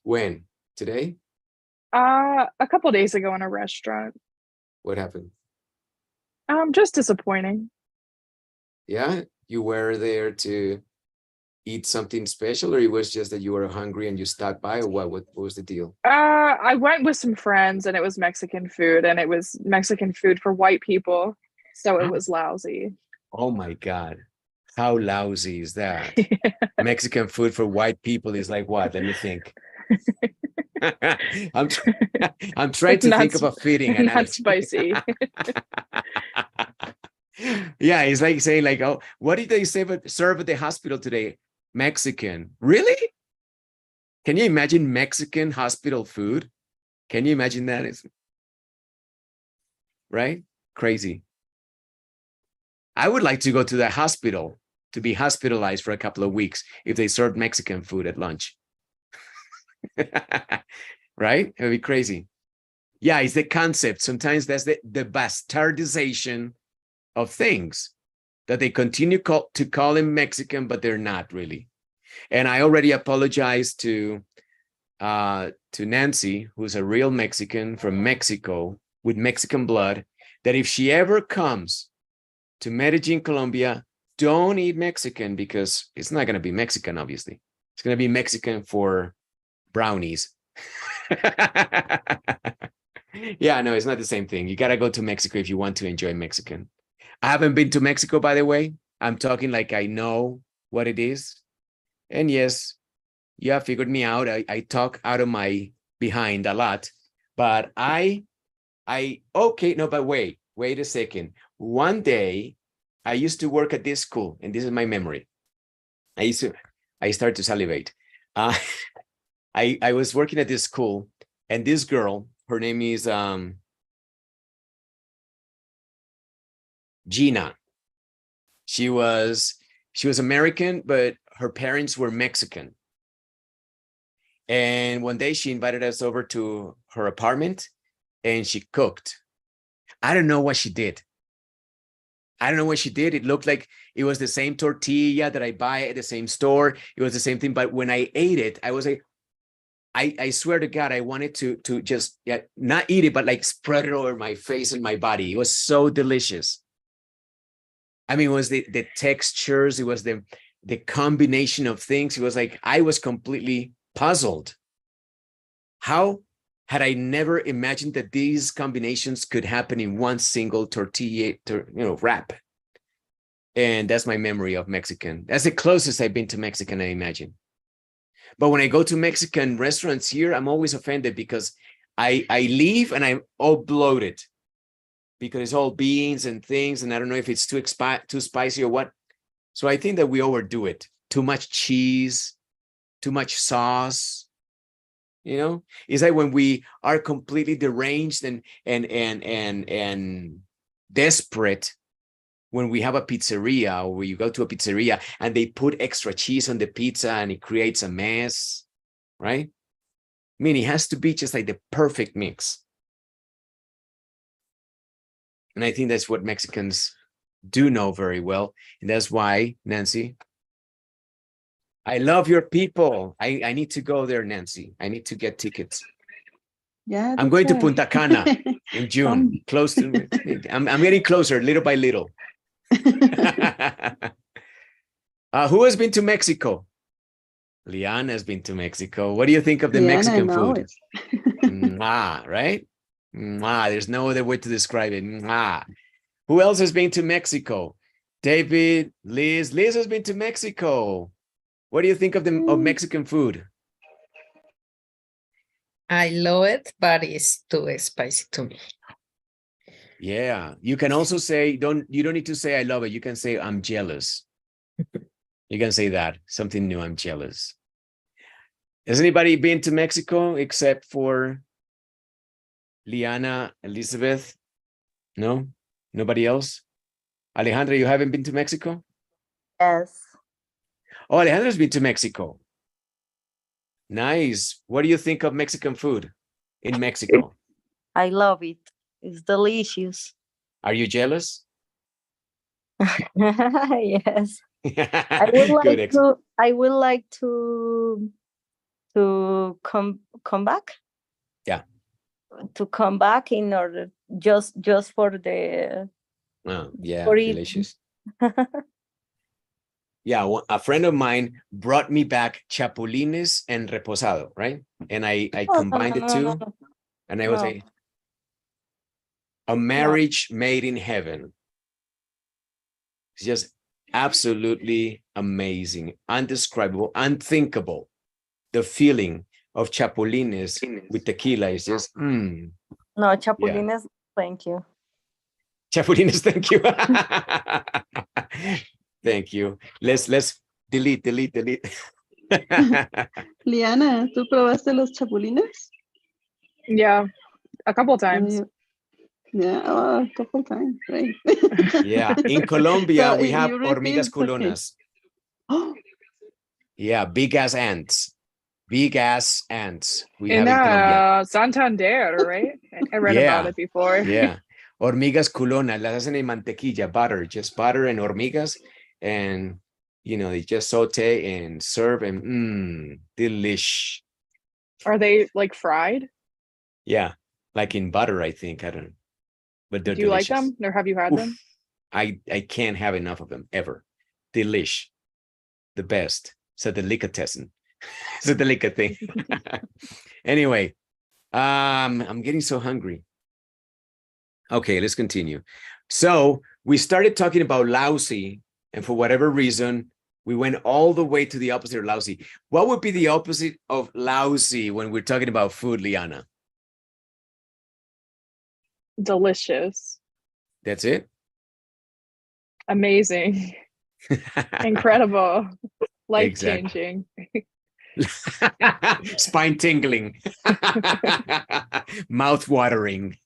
When? Today? A couple days ago in a restaurant. What happened? Just disappointing. Yeah? You were there to eat something special, or it was just that you were hungry and you stopped by, or what was the deal? I went with some friends and it was Mexican food, and it was Mexican food for white people. So it was lousy. Oh my God. How lousy is that? Mexican food for white people is like what? Let me think. I'm trying It's to not think of a fitting Not analogy. spicy. Yeah, it's like saying like, oh, what did they serve at the hospital today? Mexican. Really? Can you imagine Mexican hospital food? Can you imagine that? It's right? Crazy. I would like to go to the hospital to be hospitalized for a couple of weeks if they served Mexican food at lunch. Right? It would be crazy. Yeah, it's the concept. Sometimes that's the bastardization of things that they continue to call them Mexican, but they're not really. And I already apologized to Nancy, who's a real Mexican from Mexico with Mexican blood, that if she ever comes to Medellín, Colombia, don't eat Mexican because it's not going to be Mexican, obviously. It's going to be Mexican for brownies. Yeah, no, it's not the same thing. You got to go to Mexico if you want to enjoy Mexican. I haven't been to Mexico, by the way. I'm talking like I know what it is. And yes, you have figured me out. I talk out of my behind a lot, but okay, no, but wait a second. One day I used to work at this school, and this is my memory. I started to salivate. I was working at this school, and this girl, her name is Gina. She was American, but her parents were Mexican. And one day she invited us over to her apartment and she cooked. I don't know what she did. It looked like it was the same tortilla that I buy at the same store. It was the same thing. But when I ate it, I was like, I swear to God, I wanted to just not eat it, but like spread it over my face and my body. It was so delicious. I mean, it was the textures. It was the combination of things. It was like I was completely puzzled. How had I never imagined that these combinations could happen in one single tortilla, wrap? And that's my memory of Mexican. That's the closest I've been to Mexican, I imagine. But when I go to Mexican restaurants here, I'm always offended because I leave and I'm all bloated because it's all beans and things, and I don't know if it's too spicy or what. So I think that we overdo it. Too much cheese, too much sauce. It's like when we are completely deranged and desperate when we have a pizzeria, or you go to a pizzeria and they put extra cheese on the pizza and it creates a mess, right? I mean, it has to be just like the perfect mix. And I think that's what Mexicans do know very well. And that's why, Nancy, I love your people. I need to go there, Nancy. I need to get tickets. Yeah, I'm going to Punta Cana in June. Close to, I'm getting closer little by little. Who has been to Mexico? Liana has been to Mexico. What do you think of the Mexican food? Right? There's no other way to describe it. Who else has been to Mexico? David, Liz. Liz has been to Mexico. What do you think of Mexican food? I love it, but it's too spicy to me. Yeah, you can also say, you don't need to say I love it. You can say I'm jealous. You can say that, something new, I'm jealous. Has anybody been to Mexico except for Liana, Elizabeth? No? Nobody else? Alejandra, you haven't been to Mexico? Yes. Oh, Alejandra's been to Mexico. Nice. What do you think of Mexican food in Mexico? I love it. It's delicious. Are you jealous? Yes. I would Good. like to. I would like to come back. Yeah. To come back in order just for the. Oh, yeah, for eating. delicious. Yeah, a friend of mine brought me back chapulines and reposado, right? And I combined the two, and I was No. like, a marriage made in heaven. It's just absolutely amazing, undescribable, unthinkable. The feeling of chapulines with tequila is just, No, chapulines. Thank you. Chapulines, thank you. Thank you. Let's delete. Liana, ¿tú probaste los chapulines? Yeah, a couple times. Yeah, a couple times, right? Yeah, in Colombia, So we have you hormigas repeat, okay. culonas. Yeah, big ass ants. Big ass ants we have in Colombia. Santander, right? I read about it before. Yeah. Hormigas culonas, las hacen en mantequilla, butter, just butter and hormigas. And, you know, they just saute and serve and delish. Are they like fried? Yeah, like in butter, I think. I don't know. But they're Do you delicious. like them or have you had Oof. them? I can't have enough of them ever. Delish. The best. It's a delicatessen. It's a delicate thing. Anyway, I'm getting so hungry. Okay, let's continue. So we started talking about lousy, and for whatever reason, we went all the way to the opposite of lousy. What would be the opposite of lousy when we're talking about food, Liana? Delicious. That's it? Amazing. Incredible. Life-changing. Spine tingling. Mouth watering.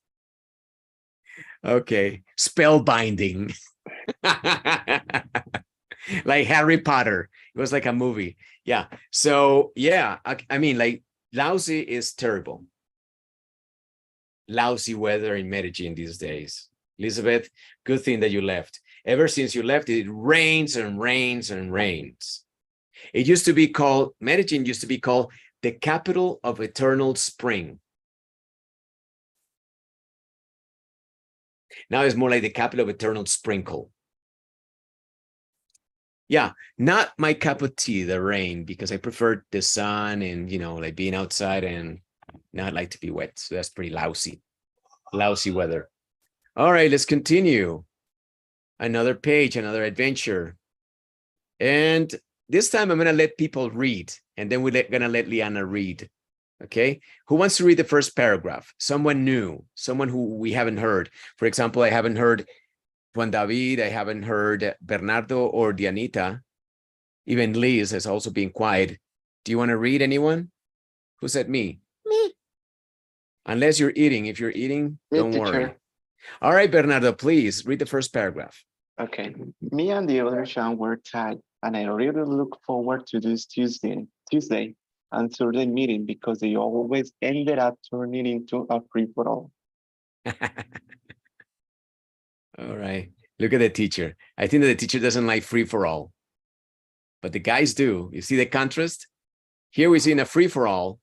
Okay. Spellbinding. Like Harry Potter. It was like a movie. Yeah. So yeah, I mean, like lousy is terrible. Lousy weather in Medellín these days. Elizabeth, good thing that you left. Ever since you left, it rains and rains and rains. It used to be called, Medellín used to be called the capital of eternal spring. Now it's more like the capital of eternal sprinkle. Yeah, not my cup of tea, the rain, because I prefer the sun and, you know, like being outside and not like to be wet. So that's pretty lousy, lousy weather. All right, let's continue. Another page, another adventure. And this time I'm going to let people read, and then we're going to let Liana read. Okay, who wants to read the first paragraph? Someone new, someone who we haven't heard. For example, I haven't heard Juan David, I haven't heard Bernardo or Dianita. Even Liz has also been quiet. Do you want to read, anyone? Who said me? Me. Unless you're eating. If you're eating, don't worry. Teacher. All right, Bernardo, please read the first paragraph. Okay. Me and the other Sean were tired, and I really look forward to this Tuesday and Thursday meeting because they always ended up turning into a free-for-all. All right. Look at the teacher. I think that the teacher doesn't like free-for-all, but the guys do. You see the contrast? Here we see in a free-for-all,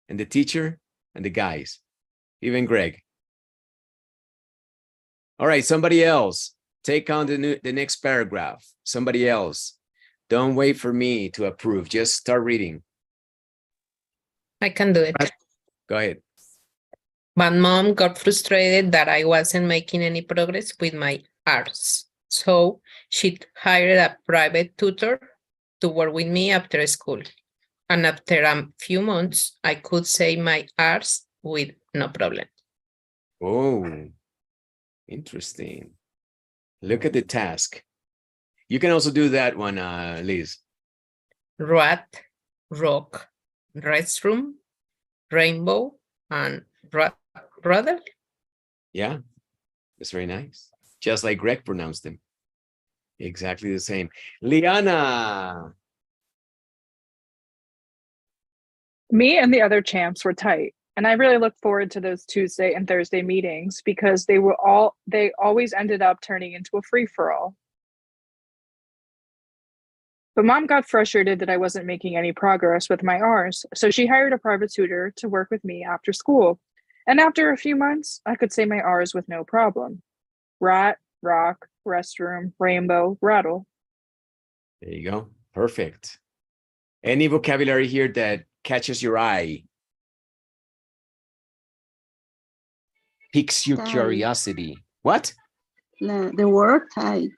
and the teacher and the guys, even Greg. All right, somebody else. Take on the next paragraph. Somebody else. Don't wait for me to approve. Just start reading. I can do it. Go ahead. But mom got frustrated that I wasn't making any progress with my arts. So she hired a private tutor to work with me after school. And after a few months, I could say my R's with no problem. Oh, interesting. Look at the task. You can also do that one, Liz. Rat, rock, restroom, rainbow, and brother. Yeah, that's very nice. Just like Greg pronounced them. Exactly the same. Liana. Me and the other champs were tight, and I really looked forward to those Tuesday and Thursday meetings because they always ended up turning into a free-for-all. But mom got frustrated that I wasn't making any progress with my R's, so she hired a private tutor to work with me after school. And after a few months, I could say my R's with no problem. Rat, rock, restroom, rainbow, rattle. There you go. Perfect. Any vocabulary here that catches your eye? Piques your Tight. curiosity. What? The word tight.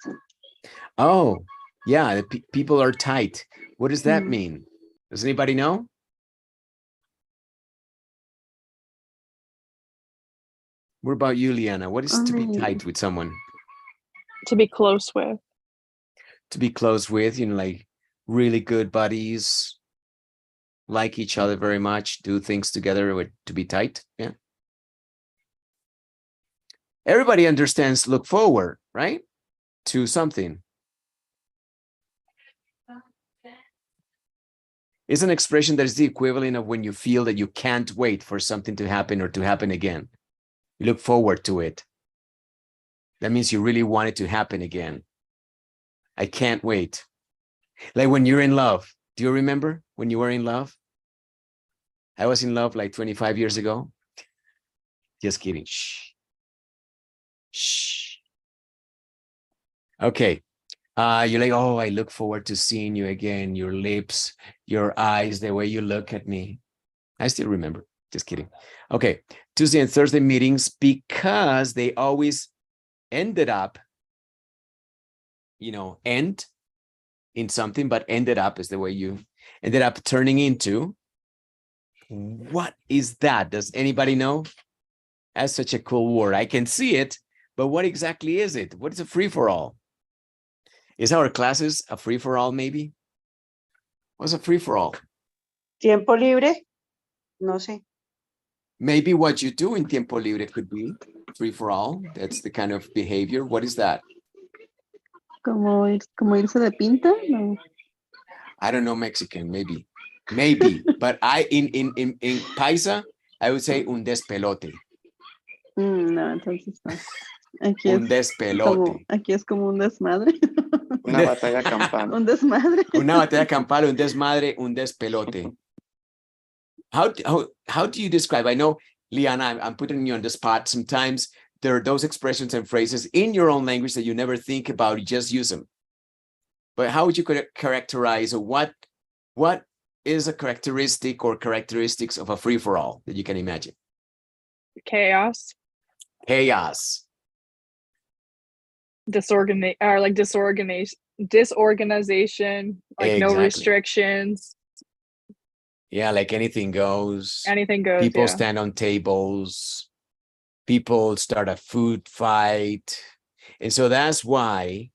Oh, yeah, the people are tight. What does that Mm. mean? Does anybody know? What about you, Liana? What is to be tight with someone? To be close with. To be close with, you know, like really good buddies, like each other very much, do things together with to be tight. Yeah. Everybody understands look forward, right? To something. It's an expression that is the equivalent of when you feel that you can't wait for something to happen or to happen again. You look forward to it. That means you really want it to happen again. I can't wait. Like when you're in love. Do you remember when you were in love? I was in love like 25 years ago. Just kidding. Shh. Shh. Okay. You're like, oh, I look forward to seeing you again. Your lips, your eyes, the way you look at me. I still remember. Just kidding. Okay. Tuesday and Thursday meetings, because they always ended up, you know, end in something, but ended up is the way you ended up turning into. What is that? Does anybody know? That's such a cool word. I can see it, but what exactly is it? What is a free-for-all? Is our classes a free-for-all maybe? What's a free-for-all? Tiempo libre. No sé. Maybe what you do in tiempo libre could be free-for-all. That's the kind of behavior. What is that? Como irse de pinta. No. I don't know Mexican, maybe, but in Paisa, I would say un despelote. No, entonces no. Aquí Un despelote. Aquí es como un desmadre. Una batalla campal. Un desmadre. Una batalla campal, un desmadre, un despelote. How do you describe? I know, Liana, I'm putting you on the spot. Sometimes there are those expressions and phrases in your own language that you never think about, you just use them. But how would you characterize, or what is a characteristic or characteristics of a free-for-all that you can imagine? Chaos. Chaos. Disorganization, like no Exactly. restrictions. Yeah, like anything goes. Anything goes. People Yeah. stand on tables. People start a food fight. And so that's why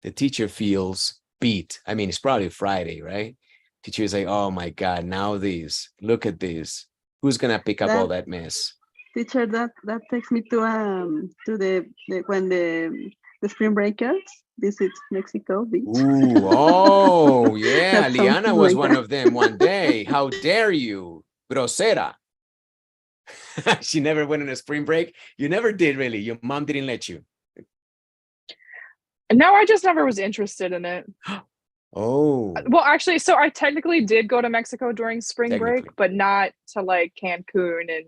the teacher feels beat. I mean, it's probably Friday, right? Teacher is like, oh my God, now this, look at this. Who's gonna pick up all that mess? Teacher, that takes me to the when the spring breakers visit Mexico Beach. Ooh, oh yeah, That Liana sounds was like one that. of them one day. How dare you, grosera. She never went on a spring break. You never did, really. Your mom didn't let you. No, I just never was interested in it. Oh, Well, actually, so I technically did go to Mexico during spring break, Technically. but not to like Cancun and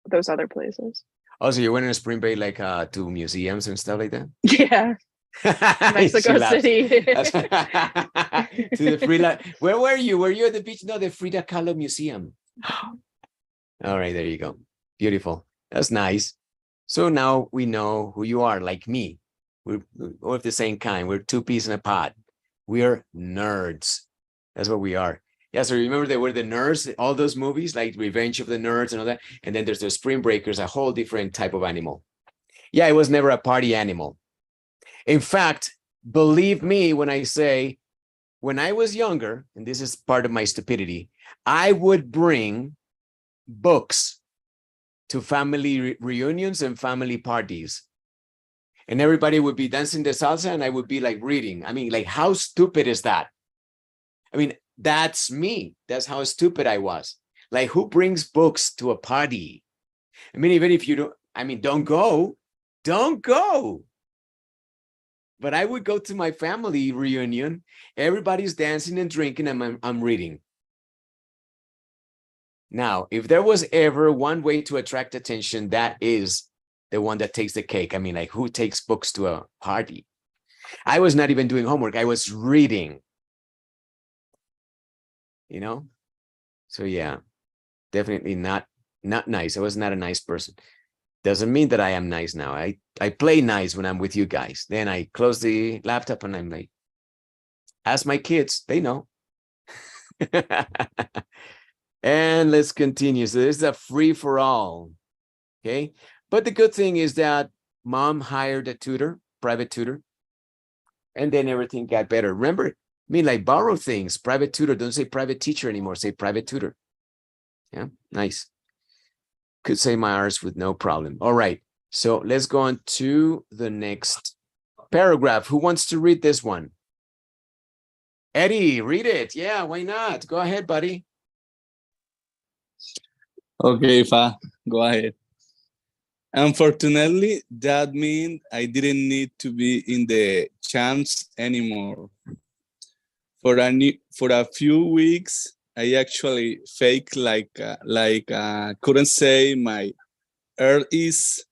those other places. also you went on a spring break like to museums and stuff like that? Yeah, Mexico She laughs. City. That's- to the Frida. Where were you? Were you at the beach? No, the Frida Kahlo Museum. All right, there you go. Beautiful. That's nice. So now we know who you are, like me. We're of the same kind. We're two peas in a pod. We're nerds. That's what we are. Yeah, so remember they were the nerds, all those movies like Revenge of the Nerds and all that. And then there's the Spring Breakers, a whole different type of animal. Yeah, it was never a party animal. In fact, believe me when I say, when I was younger, and this is part of my stupidity, I would bring books to family reunions and family parties. And everybody would be dancing the salsa and I would be like reading. I mean, like, how stupid is that? I mean, that's me. That's how stupid I was. Like, who brings books to a party? I mean, even if you don't, I mean, don't go. But I would go to my family reunion. Everybody's dancing and drinking and I'm reading. Now, if there was ever one way to attract attention, that is the one that takes the cake. I mean, like, who takes books to a party? I was not even doing homework. I was reading. You know? So yeah, definitely not nice. I was not a nice person. Doesn't mean that I am nice now. I play nice when I'm with you guys. Then I close the laptop and I'm like, ask my kids, they know. And let's continue. So this is a free for all. Okay. But the good thing is that mom hired a tutor, private tutor, and then everything got better. Remember, I mean, like, borrow things, private tutor. Don't say private teacher anymore. Say private tutor. Yeah, nice. Could say my R's with no problem. All right. So let's go on to the next paragraph. Who wants to read this one? Eddie, read it. Yeah, why not? Go ahead, buddy. Okay, Fa, go ahead. Unfortunately, that means I didn't need to be in the champs anymore. For a few weeks, I actually faked like couldn't say my is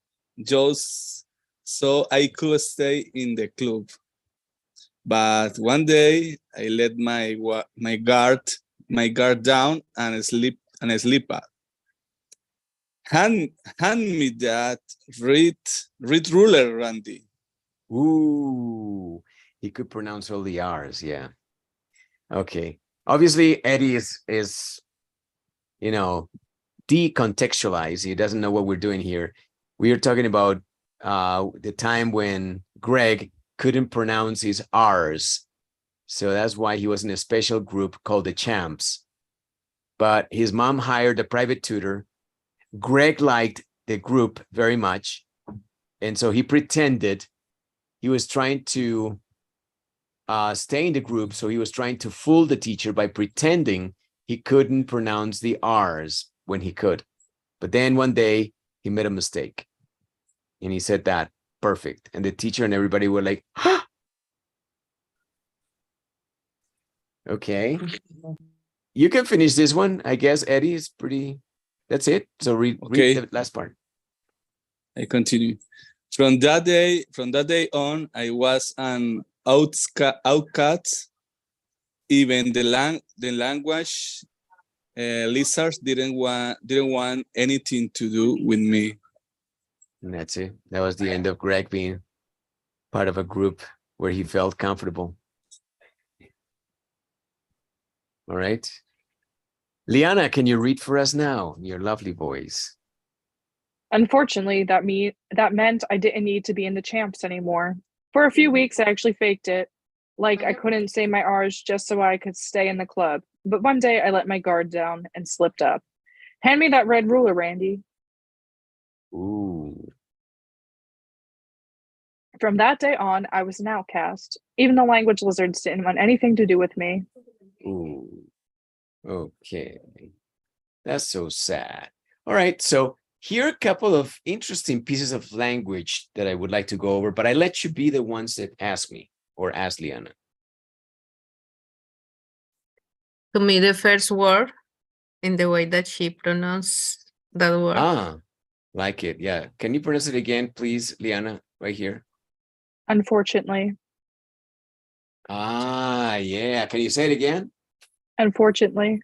just so I could stay in the club. But one day I let my guard down and sleep out. Hand me that read ruler, Randy. Ooh, he could pronounce all the R's. Yeah. Okay. Obviously, Eddie is you know, decontextualized. He doesn't know what we're doing here. We are talking about the time when Greg couldn't pronounce his R's. So that's why he was in a special group called the Champs. But his mom hired a private tutor. Greg liked the group very much. And so he pretended he was trying to stay in the group. So he was trying to fool the teacher by pretending he couldn't pronounce the R's when he could. But then one day he made a mistake and he said that perfect. And the teacher and everybody were like, ah! Okay. You can finish this one. I guess Eddie is pretty, that's it. So read the last part. I continue. From that day on, I was an outcast. Even the language lizards didn't want anything to do with me. And that's it. That was the end of Greg being part of a group where he felt comfortable. All right. Liana, can you read for us now in your lovely voice? Unfortunately, that meant I didn't need to be in the champs anymore. For a few weeks, I actually faked it. Like I couldn't say my R's just so I could stay in the club. But one day I let my guard down and slipped up. Hand me that red ruler, Randy. Ooh. From that day on, I was an outcast. Even the language lizards didn't want anything to do with me. Ooh. Okay. That's so sad. All right. So here are a couple of interesting pieces of language that I would like to go over, but I let you be the ones that ask me or ask Liana. To me, the first word in the way that she pronounced that word. Ah, like it. Yeah. Can you pronounce it again, please, Liana, right here? Unfortunately. Ah, yeah. Can you say it again? Unfortunately.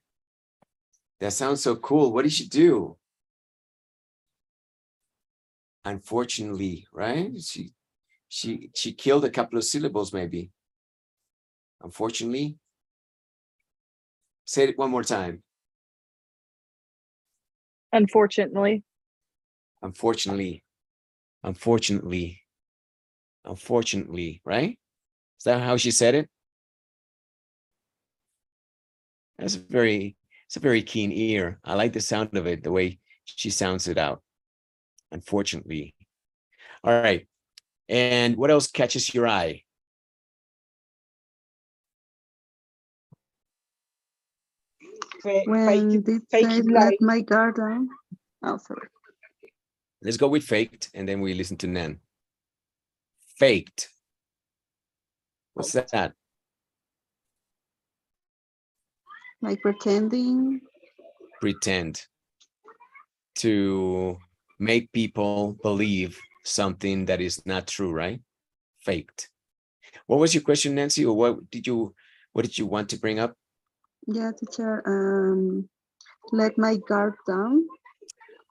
That sounds so cool. What did she do? Unfortunately, right? She killed a couple of syllables, maybe. Unfortunately. Say it one more time. Unfortunately. Unfortunately. Unfortunately. Unfortunately, right? Is that how she said it? It's a very keen ear. I like the sound of it, the way she sounds it out. Unfortunately. All right. And what else catches your eye? When did they let my guard down? Oh, sorry. Let's go with faked, and then we listen to Nan. Faked. What's that? Like pretending. Pretend. To make people believe something that is not true, right? Faked. What was your question, Nancy, or what did you want to bring up? Yeah, teacher. Let my guard down.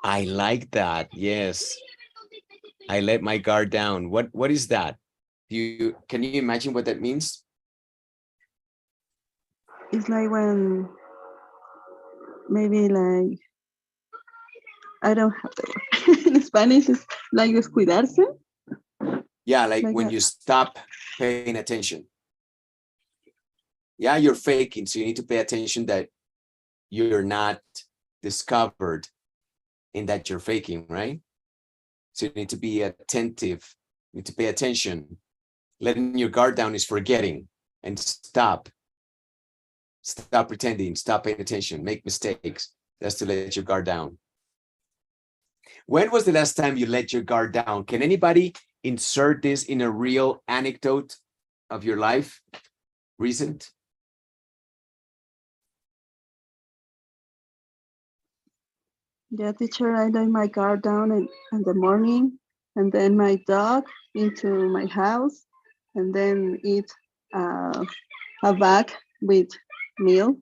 I like that. Yes. I let my guard down. What is that? Can you imagine what that means? It's like when maybe like I don't have the word. In Spanish it's like descuidarse. Yeah, like when that. you stop paying attention. Yeah, you're faking, so you need to pay attention that you're not discovered in that you're faking, right? So you need to be attentive, you need to pay attention. Letting your guard down is forgetting, and stop pretending, stop paying attention, make mistakes. That's to let your guard down. When was the last time you let your guard down? Can anybody insert this in a real anecdote of your life? Recent? Yeah, teacher, I let my guard down in the morning, and then my dog into my house, and then eat a bag with meal.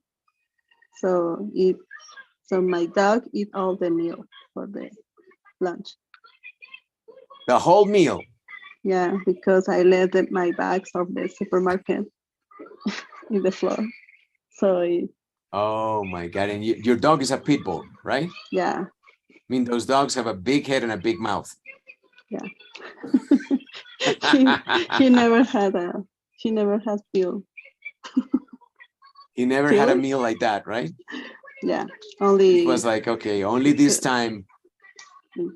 So my dog eat all the meal for the lunch. The whole meal? Yeah, because I let my bags of the supermarket in the floor. So oh my God, and your dog is a pit bull, right? Yeah. I mean, those dogs have a big head and a big mouth. Yeah. he never has meal. He never had a meal like that, right? Yeah, only. It was like, okay, only this time,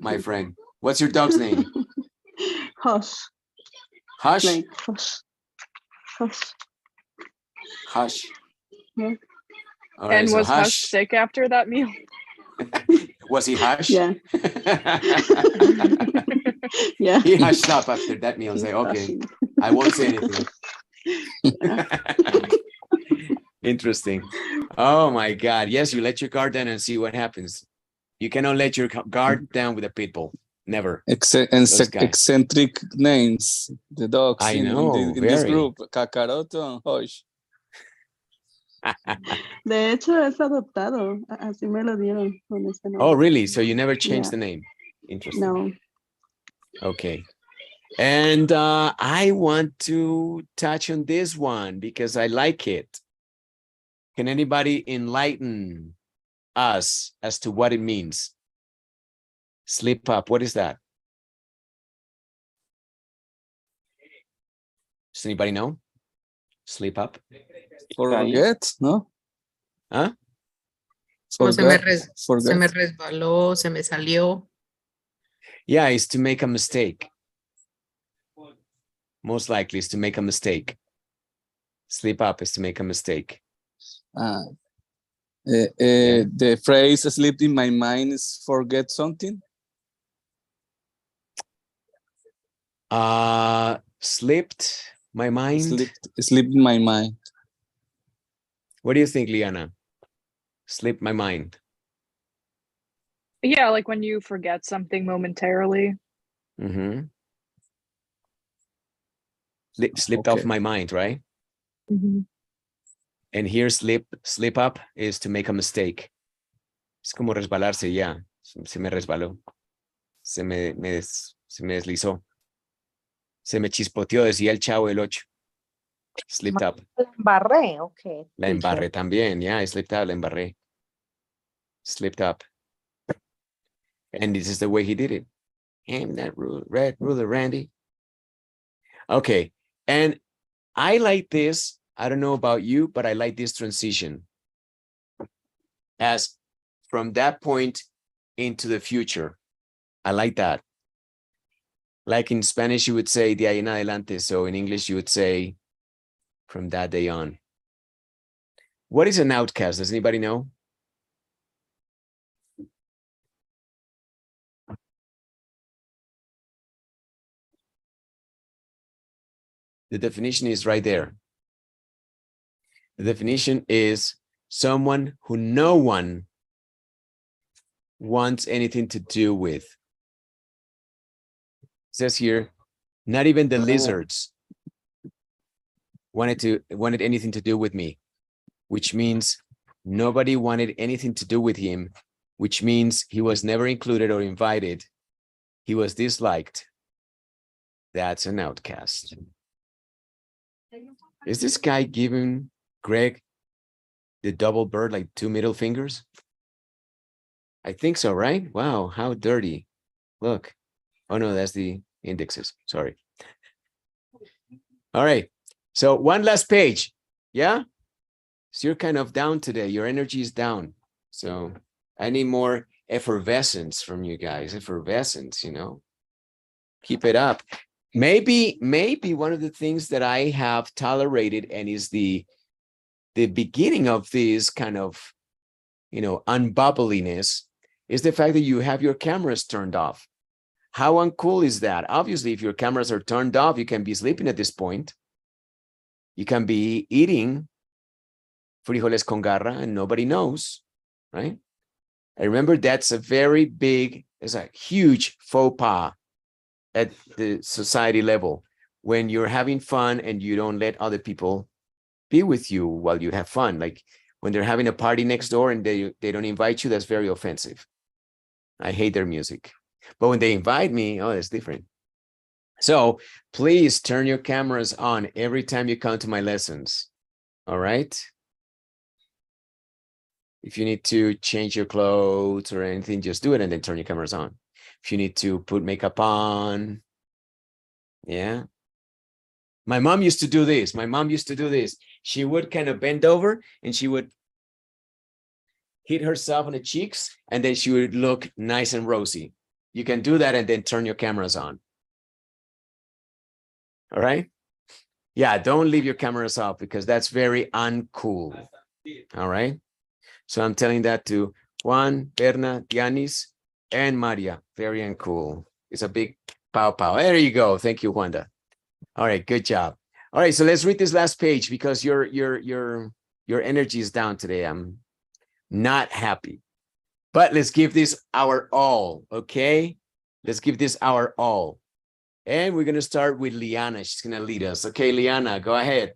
my friend. What's your dog's name? Hush. Hush? Like hush. Hush. Hush. Yeah. All right, and so was Hush sick after that meal? Was he Hush? Yeah. Yeah. He hushed up after that meal and say, okay, I won't say anything. Interesting. Oh my God. Yes, you let your guard down and see what happens. You cannot let your guard down with a pit bull. Never. Eccentric names, the dogs I know, in this group, Kakaroto and Hush. De hecho, es adoptado. Así me lo dieron con ese nombre. Oh, really? So you never changed the name? Interesting. No. Okay. And I want to touch on this one because I like it. Can anybody enlighten us as to what it means? Slip up. What is that? Does anybody know? Slip up. Forget, ¿no? ¿Ah? Se me resbaló, se me salió. Yeah, it's to make a mistake. Most likely is to make a mistake. Slip up is to make a mistake. The phrase "slipped in my mind" is forget something. Slipped my mind. Slipped in my mind. What do you think, Liana? Slipped my mind. Yeah, like when you forget something momentarily. Mm-hmm. Slipped off my mind, right? Mm-hmm. And here slip up is to make a mistake. Es como resbalarse, ya. Se me resbaló. Se me deslizó. Se me chispoteó, decía el Chavo del 8. Slipped up. La embarré, okay. La teacher. embarré también. Yeah, I slipped up, la embarré. Slipped up. And this is the way he did it. And that red ruler, Randy. Okay. And I like this. I don't know about you, but I like this transition. As from that point into the future. I like that. Like in Spanish, you would say de ahí en adelante. So in English, you would say from that day on. What is an outcast? Does anybody know? The definition is right there. The definition is someone who no one wants anything to do with. It says here, not even the lizards wanted anything to do with me, which means nobody wanted anything to do with him, which means he was never included or invited. He was disliked. That's an outcast. Is this guy giving Greg the double bird, like 2 middle fingers? I think so, right? Wow, how dirty. Look. Oh, no, that's the indexes. Sorry. All right. So one last page. Yeah? So you're kind of down today. Your energy is down. So I need more effervescence from you guys. Effervescence, you know. Keep it up. Maybe one of the things that I have tolerated and is the beginning of this kind of, you know, unbubbliness is the fact that you have your cameras turned off. How uncool is that? Obviously, if your cameras are turned off, you can be sleeping at this point. You can be eating frijoles con garra and nobody knows, right? I remember that's a very big, it's a huge faux pas at the society level when you're having fun and you don't let other people be with you while you have fun. Like when they're having a party next door and they don't invite you, that's very offensive. I hate their music. But when they invite me, oh, it's different. So please turn your cameras on every time you come to my lessons. All right? If you need to change your clothes or anything, just do it and then turn your cameras on. If you need to put makeup on, yeah. My mom used to do this. She would kind of bend over and she would hit herself on the cheeks and then she would look nice and rosy. You can do that and then turn your cameras on. All right? Yeah, don't leave your cameras off because that's very uncool. All right? So I'm telling that to Juan, Berna, Dianis, and Maria. Very uncool. It's a big pow pow. There you go. Thank you, Wanda. All right, good job. All right, so let's read this last page because your energy is down today. I'm not happy. But let's give this our all, okay? Let's give this our all. And we're going to start with Liana. She's going to lead us. Okay, Liana, go ahead.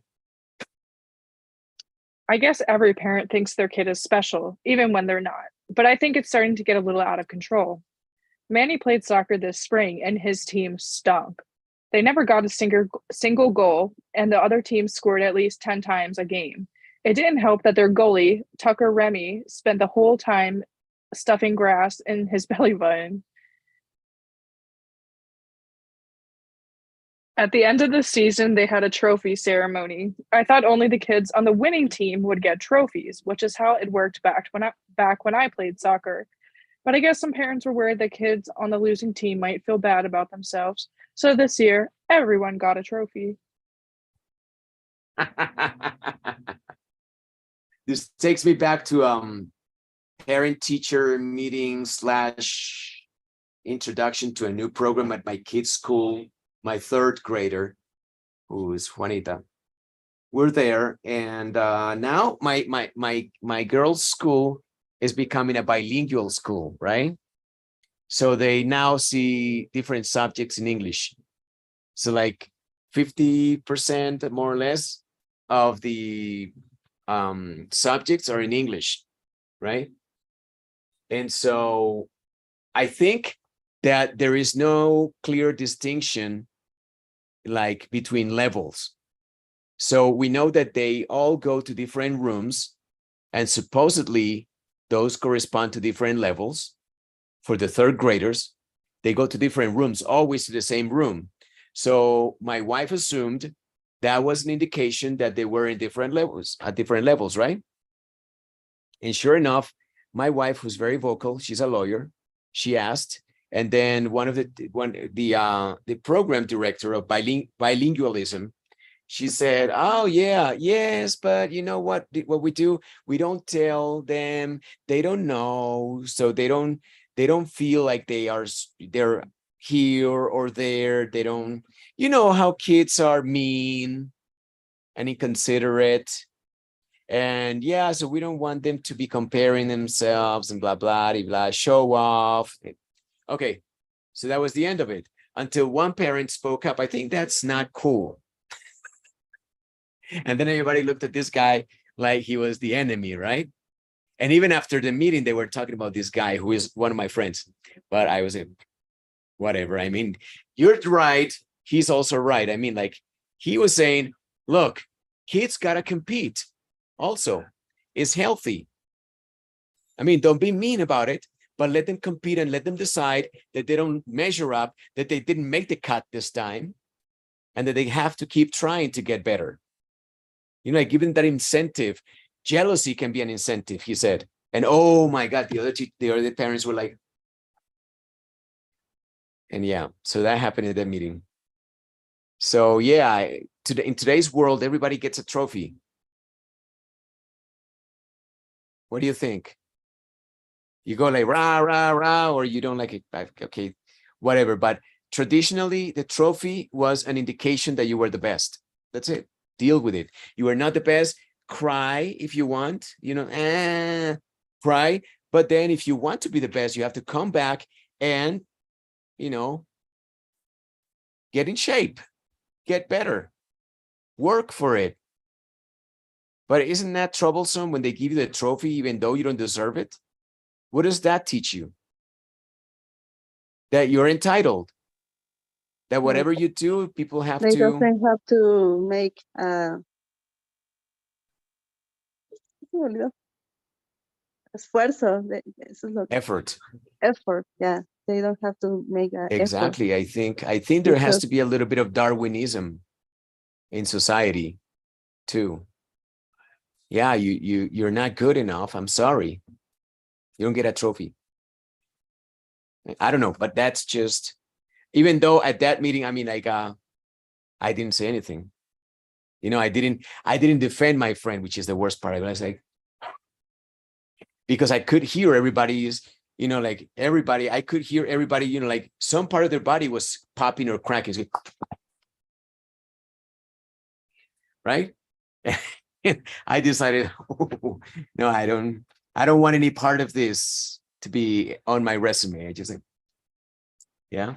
I guess every parent thinks their kid is special, even when they're not. But I think it's starting to get a little out of control. Manny played soccer this spring, and his team stunk. They never got a single goal, and the other team scored at least 10 times a game. It didn't help that their goalie, Tucker Remy, spent the whole time stuffing grass in his belly button. At the end of the season, they had a trophy ceremony. I thought only the kids on the winning team would get trophies, which is how it worked back when I played soccer. But I guess some parents were worried that kids on the losing team might feel bad about themselves. So this year, everyone got a trophy. This takes me back to parent-teacher meeting / introduction to a new program at my kid's school. My third grader, who is Juanita, we're there, and now my girls' school is becoming a bilingual school, right? So they now see different subjects in English. So like 50% more or less of the subjects are in English, right? And so I think that there is no clear distinction like between levels. So we know that they all go to different rooms, and supposedly those correspond to different levels. For the third graders, they go to different rooms, always to the same room. So my wife assumed that was an indication that they were in different levels, at different levels, right? And sure enough, my wife, who's very vocal, she's a lawyer, she asked, and then the program director of bilingualism, she said, "Oh yeah, yes, but you know what we do? We don't tell them. They don't know, so they don't feel like they're here or there. They don't, you know how kids are mean and inconsiderate. And yeah, so we don't want them to be comparing themselves and blah, blah, blah, blah, show off." Okay, so that was the end of it until one parent spoke up. I think that's not cool. And then everybody looked at this guy like he was the enemy, right? And even after the meeting, they were talking about this guy who is one of my friends. But I was like, whatever. I mean, you're right. He's also right. I mean, like, he was saying, look, kids got to compete also. It's healthy. I mean, don't be mean about it, but let them compete and let them decide that they don't measure up, that they didn't make the cut this time, and that they have to keep trying to get better. You know, like, given that incentive, jealousy can be an incentive, he said. And oh my God, the other parents were like, and yeah, so that happened at that meeting. So yeah, in today's world, everybody gets a trophy. What do you think? You go like rah, rah, rah, or you don't like it, okay, whatever. But traditionally, the trophy was an indication that you were the best. That's it. Deal with it. You are not the best. Cry if you want, you know, cry. But then if you want to be the best, you have to come back and, you know, get in shape, get better, work for it. But isn't that troublesome when they give you the trophy, even though you don't deserve it? What does that teach you? That you're entitled. That whatever you do, people have they to. doesn't have to make esfuerzo. Eso es lo que, Effort. effort. Yeah, they don't have to make an Exactly. effort. I think there has Because to be a little bit of Darwinism in society too. Yeah, you're not good enough. I'm sorry. You don't get a trophy. I don't know, but that's just, even though at that meeting, I mean, like, I didn't say anything. You know, I didn't defend my friend, which is the worst part. I was like, because I could hear everybody's, you know, like everybody, I could hear everybody, you know, like some part of their body was popping or cracking. So, right? I decided, oh, no, I don't want any part of this to be on my resume. I just like, yeah.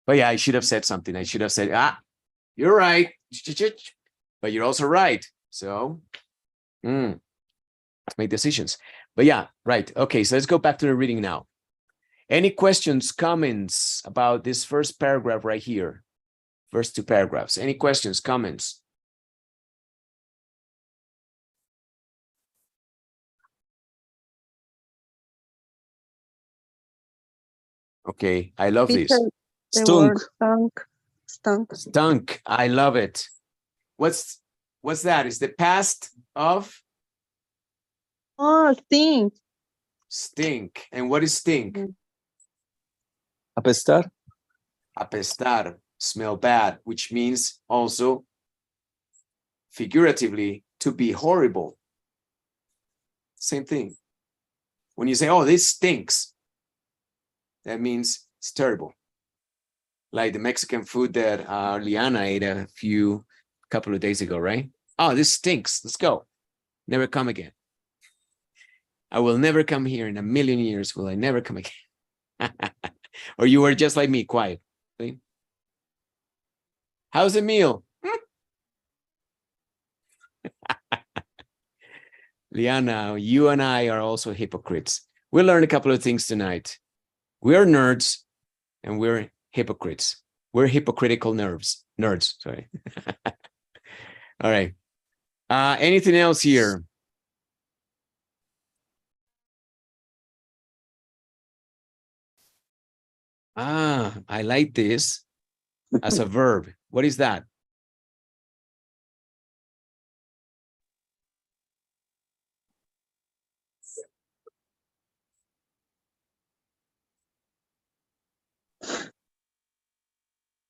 But yeah, I should have said something. I should have said, you're right, but you're also right. So make decisions. But yeah, right. Okay, so let's go back to the reading now. Any questions, comments about this first paragraph right here? First two paragraphs. Any questions, comments? Okay, I love this. Stunk. Stunk. I love it. What's that? Is the past of? Oh, stink. Stink. And what is stink? Apestar. Apestar. Smell bad, which means also figuratively to be horrible. Same thing. When you say, oh, this stinks, that means it's terrible. Like the Mexican food that Liana ate a couple of days ago, right? Oh, this stinks. Let's go. Never come again. I will never come here in a million years. Will I never come again? Or you were just like me, quiet. See? How's the meal? Liana, you and I are also hypocrites. We'll learn a couple of things tonight. We're nerds and we're hypocrites. We're hypocritical nerds, sorry. All right. Anything else here? I like this as a verb. What is that?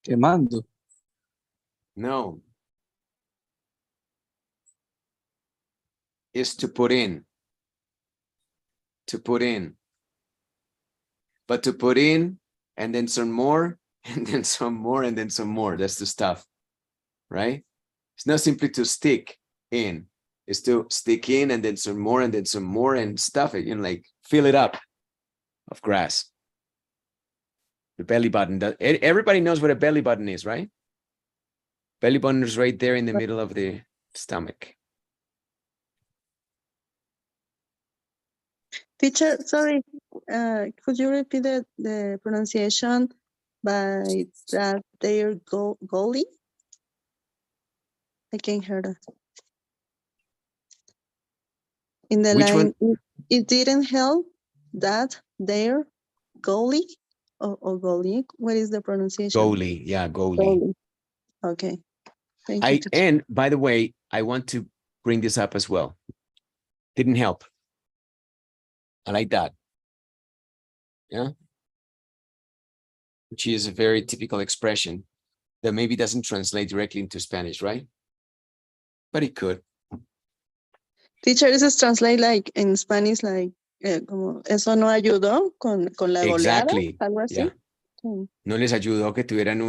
Quemando. No. Is to put in. To put in. But to put in, and then some more, and then some more, and then some more. That's the stuff, right? It's not simply to stick in. It's to stick in, and then some more, and then some more, and stuff it, like fill it up of grass. The belly button. Everybody knows what a belly button is, right? Belly button is right there in the middle of the stomach. Teacher, sorry, could you repeat the pronunciation by that their goalie? I can't hear that. In the Which line, one? it didn't help that their goalie or goalie. What is the pronunciation? Goalie, yeah, goalie. Goalie. Okay, thank you. Teacher. And by the way, I want to bring this up as well. Didn't help. I like that. Yeah. Which is a very typical expression that maybe doesn't translate directly into Spanish, right? But it could. Teacher, this is translate like in Spanish, like como eso no ayudó con la goleada, Exactly. algo así. Yeah. Sí. No les ayudó que tuvieran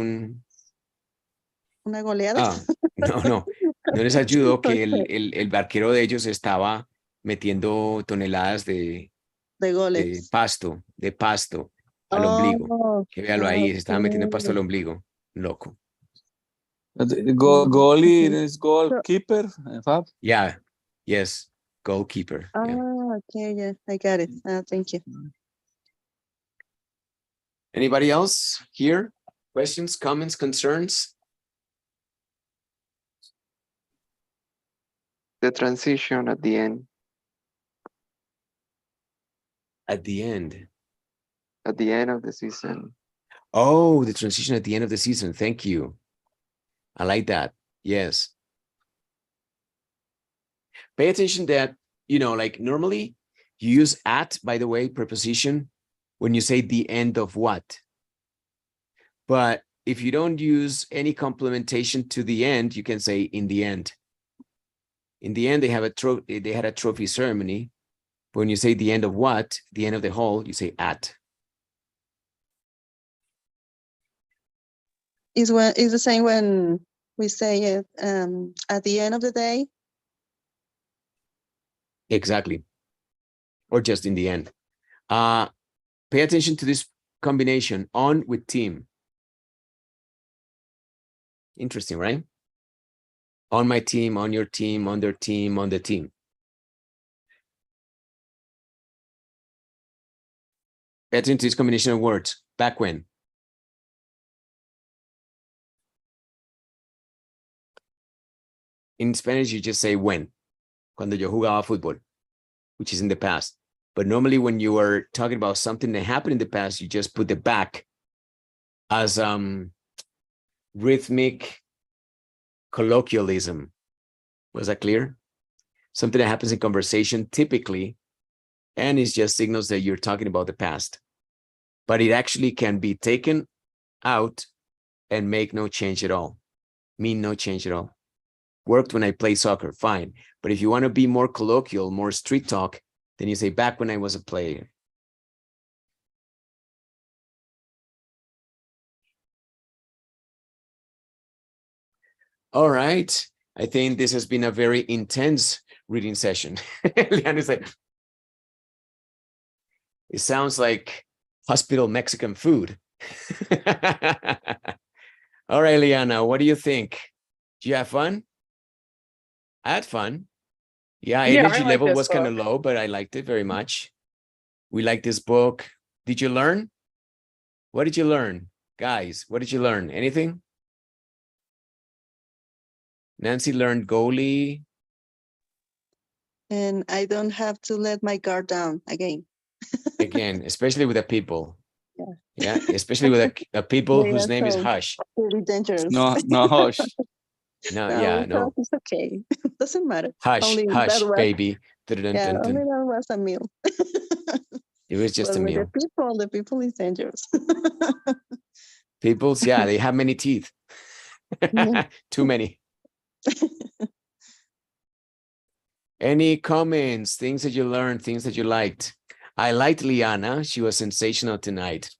Una goleada. No les ayudó que Okay. el arquero de ellos estaba metiendo toneladas de goles. pasto al ombligo. Que véalo ahí, se estaba metiendo pasto al Okay. ombligo. Loco. Goalie is goalkeeper, Fab. Yeah. Yes. Goalkeeper. Yeah. Okay, yeah, I got it. Thank you. Anybody else here? Questions, comments, concerns? The transition at the end. At the end. At the end of the season. Oh, the transition at the end of the season. Thank you. I like that. Yes. Pay attention that, like normally you use at, by the way, preposition when you say the end of what. But if you don't use any complementation to the end, you can say in the end. In the end, they had a trophy ceremony. But when you say the end of what, the end of the whole, you say at. Is the same when we say it at the end of the day? Exactly. Or just in the end. Pay attention to this combination, on with team. Interesting, right? On my team, on your team, on their team, on the team. Pay attention to this combination of words. Back when. In Spanish, you just say when. Cuando yo jugaba fútbol, which is in the past. But normally when you are talking about something that happened in the past, you just put the back as rhythmic colloquialism. Was that clear? Something that happens in conversation typically, and it just signals that you're talking about the past. But it actually can be taken out and make no change at all. Mean no change at all. Worked when I play soccer, fine. But if you want to be more colloquial, more street talk, then you say back when I was a player. All right. I think this has been a very intense reading session. Liana said, it sounds like hospital Mexican food. All right, Liana, what do you think? Do you have fun? I had fun. Yeah, energy I like level this was kind of book. low, but I liked it very much. We like this book. Did you learn? What did you learn? Guys, what did you learn? Anything? Nancy learned goalie. And I don't have to let my guard down again. Again, especially with the people. Yeah. Yeah, especially with the people They whose are name is so Hush. pretty dangerous. No, no, hush. No, No, yeah, we no. thought it's okay. Doesn't matter. Hush, Only that hush, was, baby. Dun, dun, yeah, dun, only dun. that was a meal. It was just But a with meal. the people is dangerous. People's, yeah, they have many teeth. Yeah. Too many. Any comments, things that you learned, things that you liked? I liked Liana. She was sensational tonight.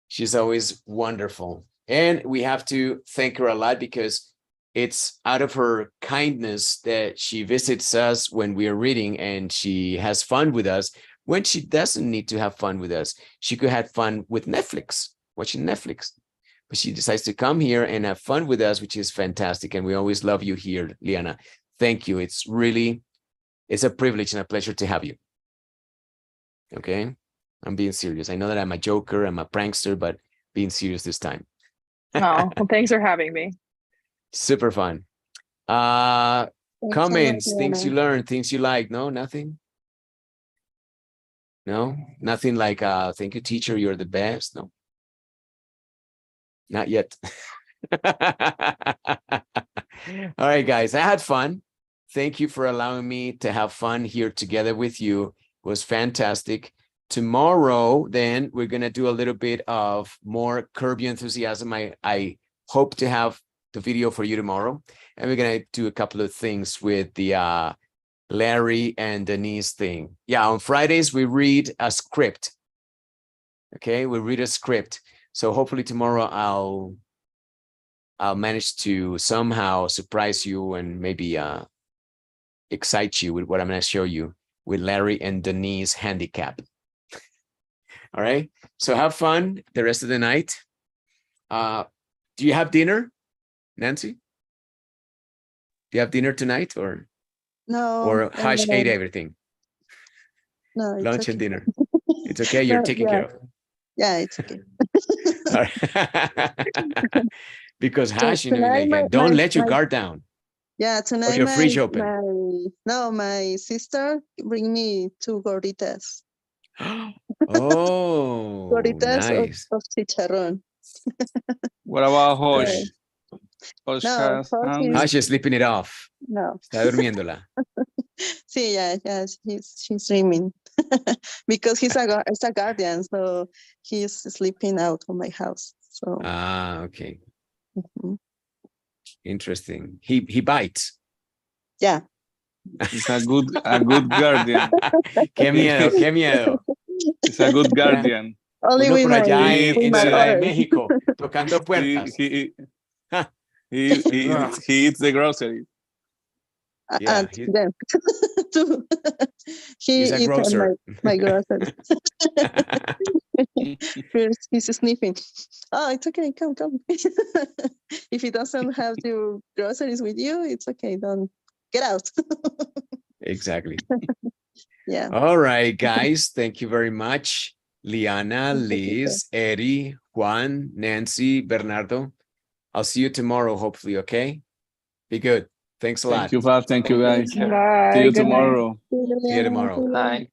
She's always wonderful. And we have to thank her a lot because it's out of her kindness that she visits us when we are reading and she has fun with us. When she doesn't need to have fun with us, she could have fun with Netflix, watching Netflix. But she decides to come here and have fun with us, which is fantastic. And we always love you here, Liana. Thank you. It's a privilege and a pleasure to have you. Okay? I'm being serious. I know that I'm a joker, I'm a prankster, but being serious this time. Oh, well, thanks for having me. Super fun. Thanks a lot, Comments, things you Diana. learned, things you like. No, nothing? No, nothing like, thank you, teacher, you're the best. No, not yet. All right, guys, I had fun. Thank you for allowing me to have fun here together with you. It was fantastic. Tomorrow, then, we're going to do a little bit of more Curb Your Enthusiasm. I hope to have the video for you tomorrow. And we're going to do a couple of things with the Larry and Denise thing. Yeah, on Fridays, we read a script. Okay, we read a script. So hopefully tomorrow I'll manage to somehow surprise you and maybe excite you with what I'm going to show you with Larry and Denise handicap. All right. So have fun the rest of the night. Do you have dinner, Nancy? Do you have dinner tonight or No. Hush ate everything? No, it's Lunch okay. and dinner. It's okay. You're No, taken yeah. care of. Yeah, it's okay. All right. Because So Hush, you know, tonight, like, don't let your guard down yeah, or tonight your fridge open. my sister bring me 2 gorditas. Oh, Gorditas nice. of chicharrón. What about So, Hosh? Hosh no, has Hosh hungry? Hush is sleeping it off. no. Está durmiéndola. Sí, yeah, she's dreaming because he's a guardian, so he's sleeping out of my house. So Ah, okay. mhm. Interesting. He bites. Yeah. He's a good guardian. Qué miedo, qué miedo. He's a good guardian. Only Uno with por my allá He en my Ciudad de orders. México, tocando He puertas. he eats the grocery. Yeah, And then too. He he's a eats grocer. my groceries. First, he's sniffing. Oh, it's okay. Come. If he doesn't have your groceries with you, it's okay. Don't get out. Exactly. Yeah. All right, guys. Thank you very much. Liana, Liz, Eddie, Juan, Nancy, Bernardo. I'll see you tomorrow, hopefully, okay? Be good. Thanks a lot. Thank you, Fab. Thank you, guys. Take care. Bye. See you Good night. tomorrow. See you tomorrow. Night.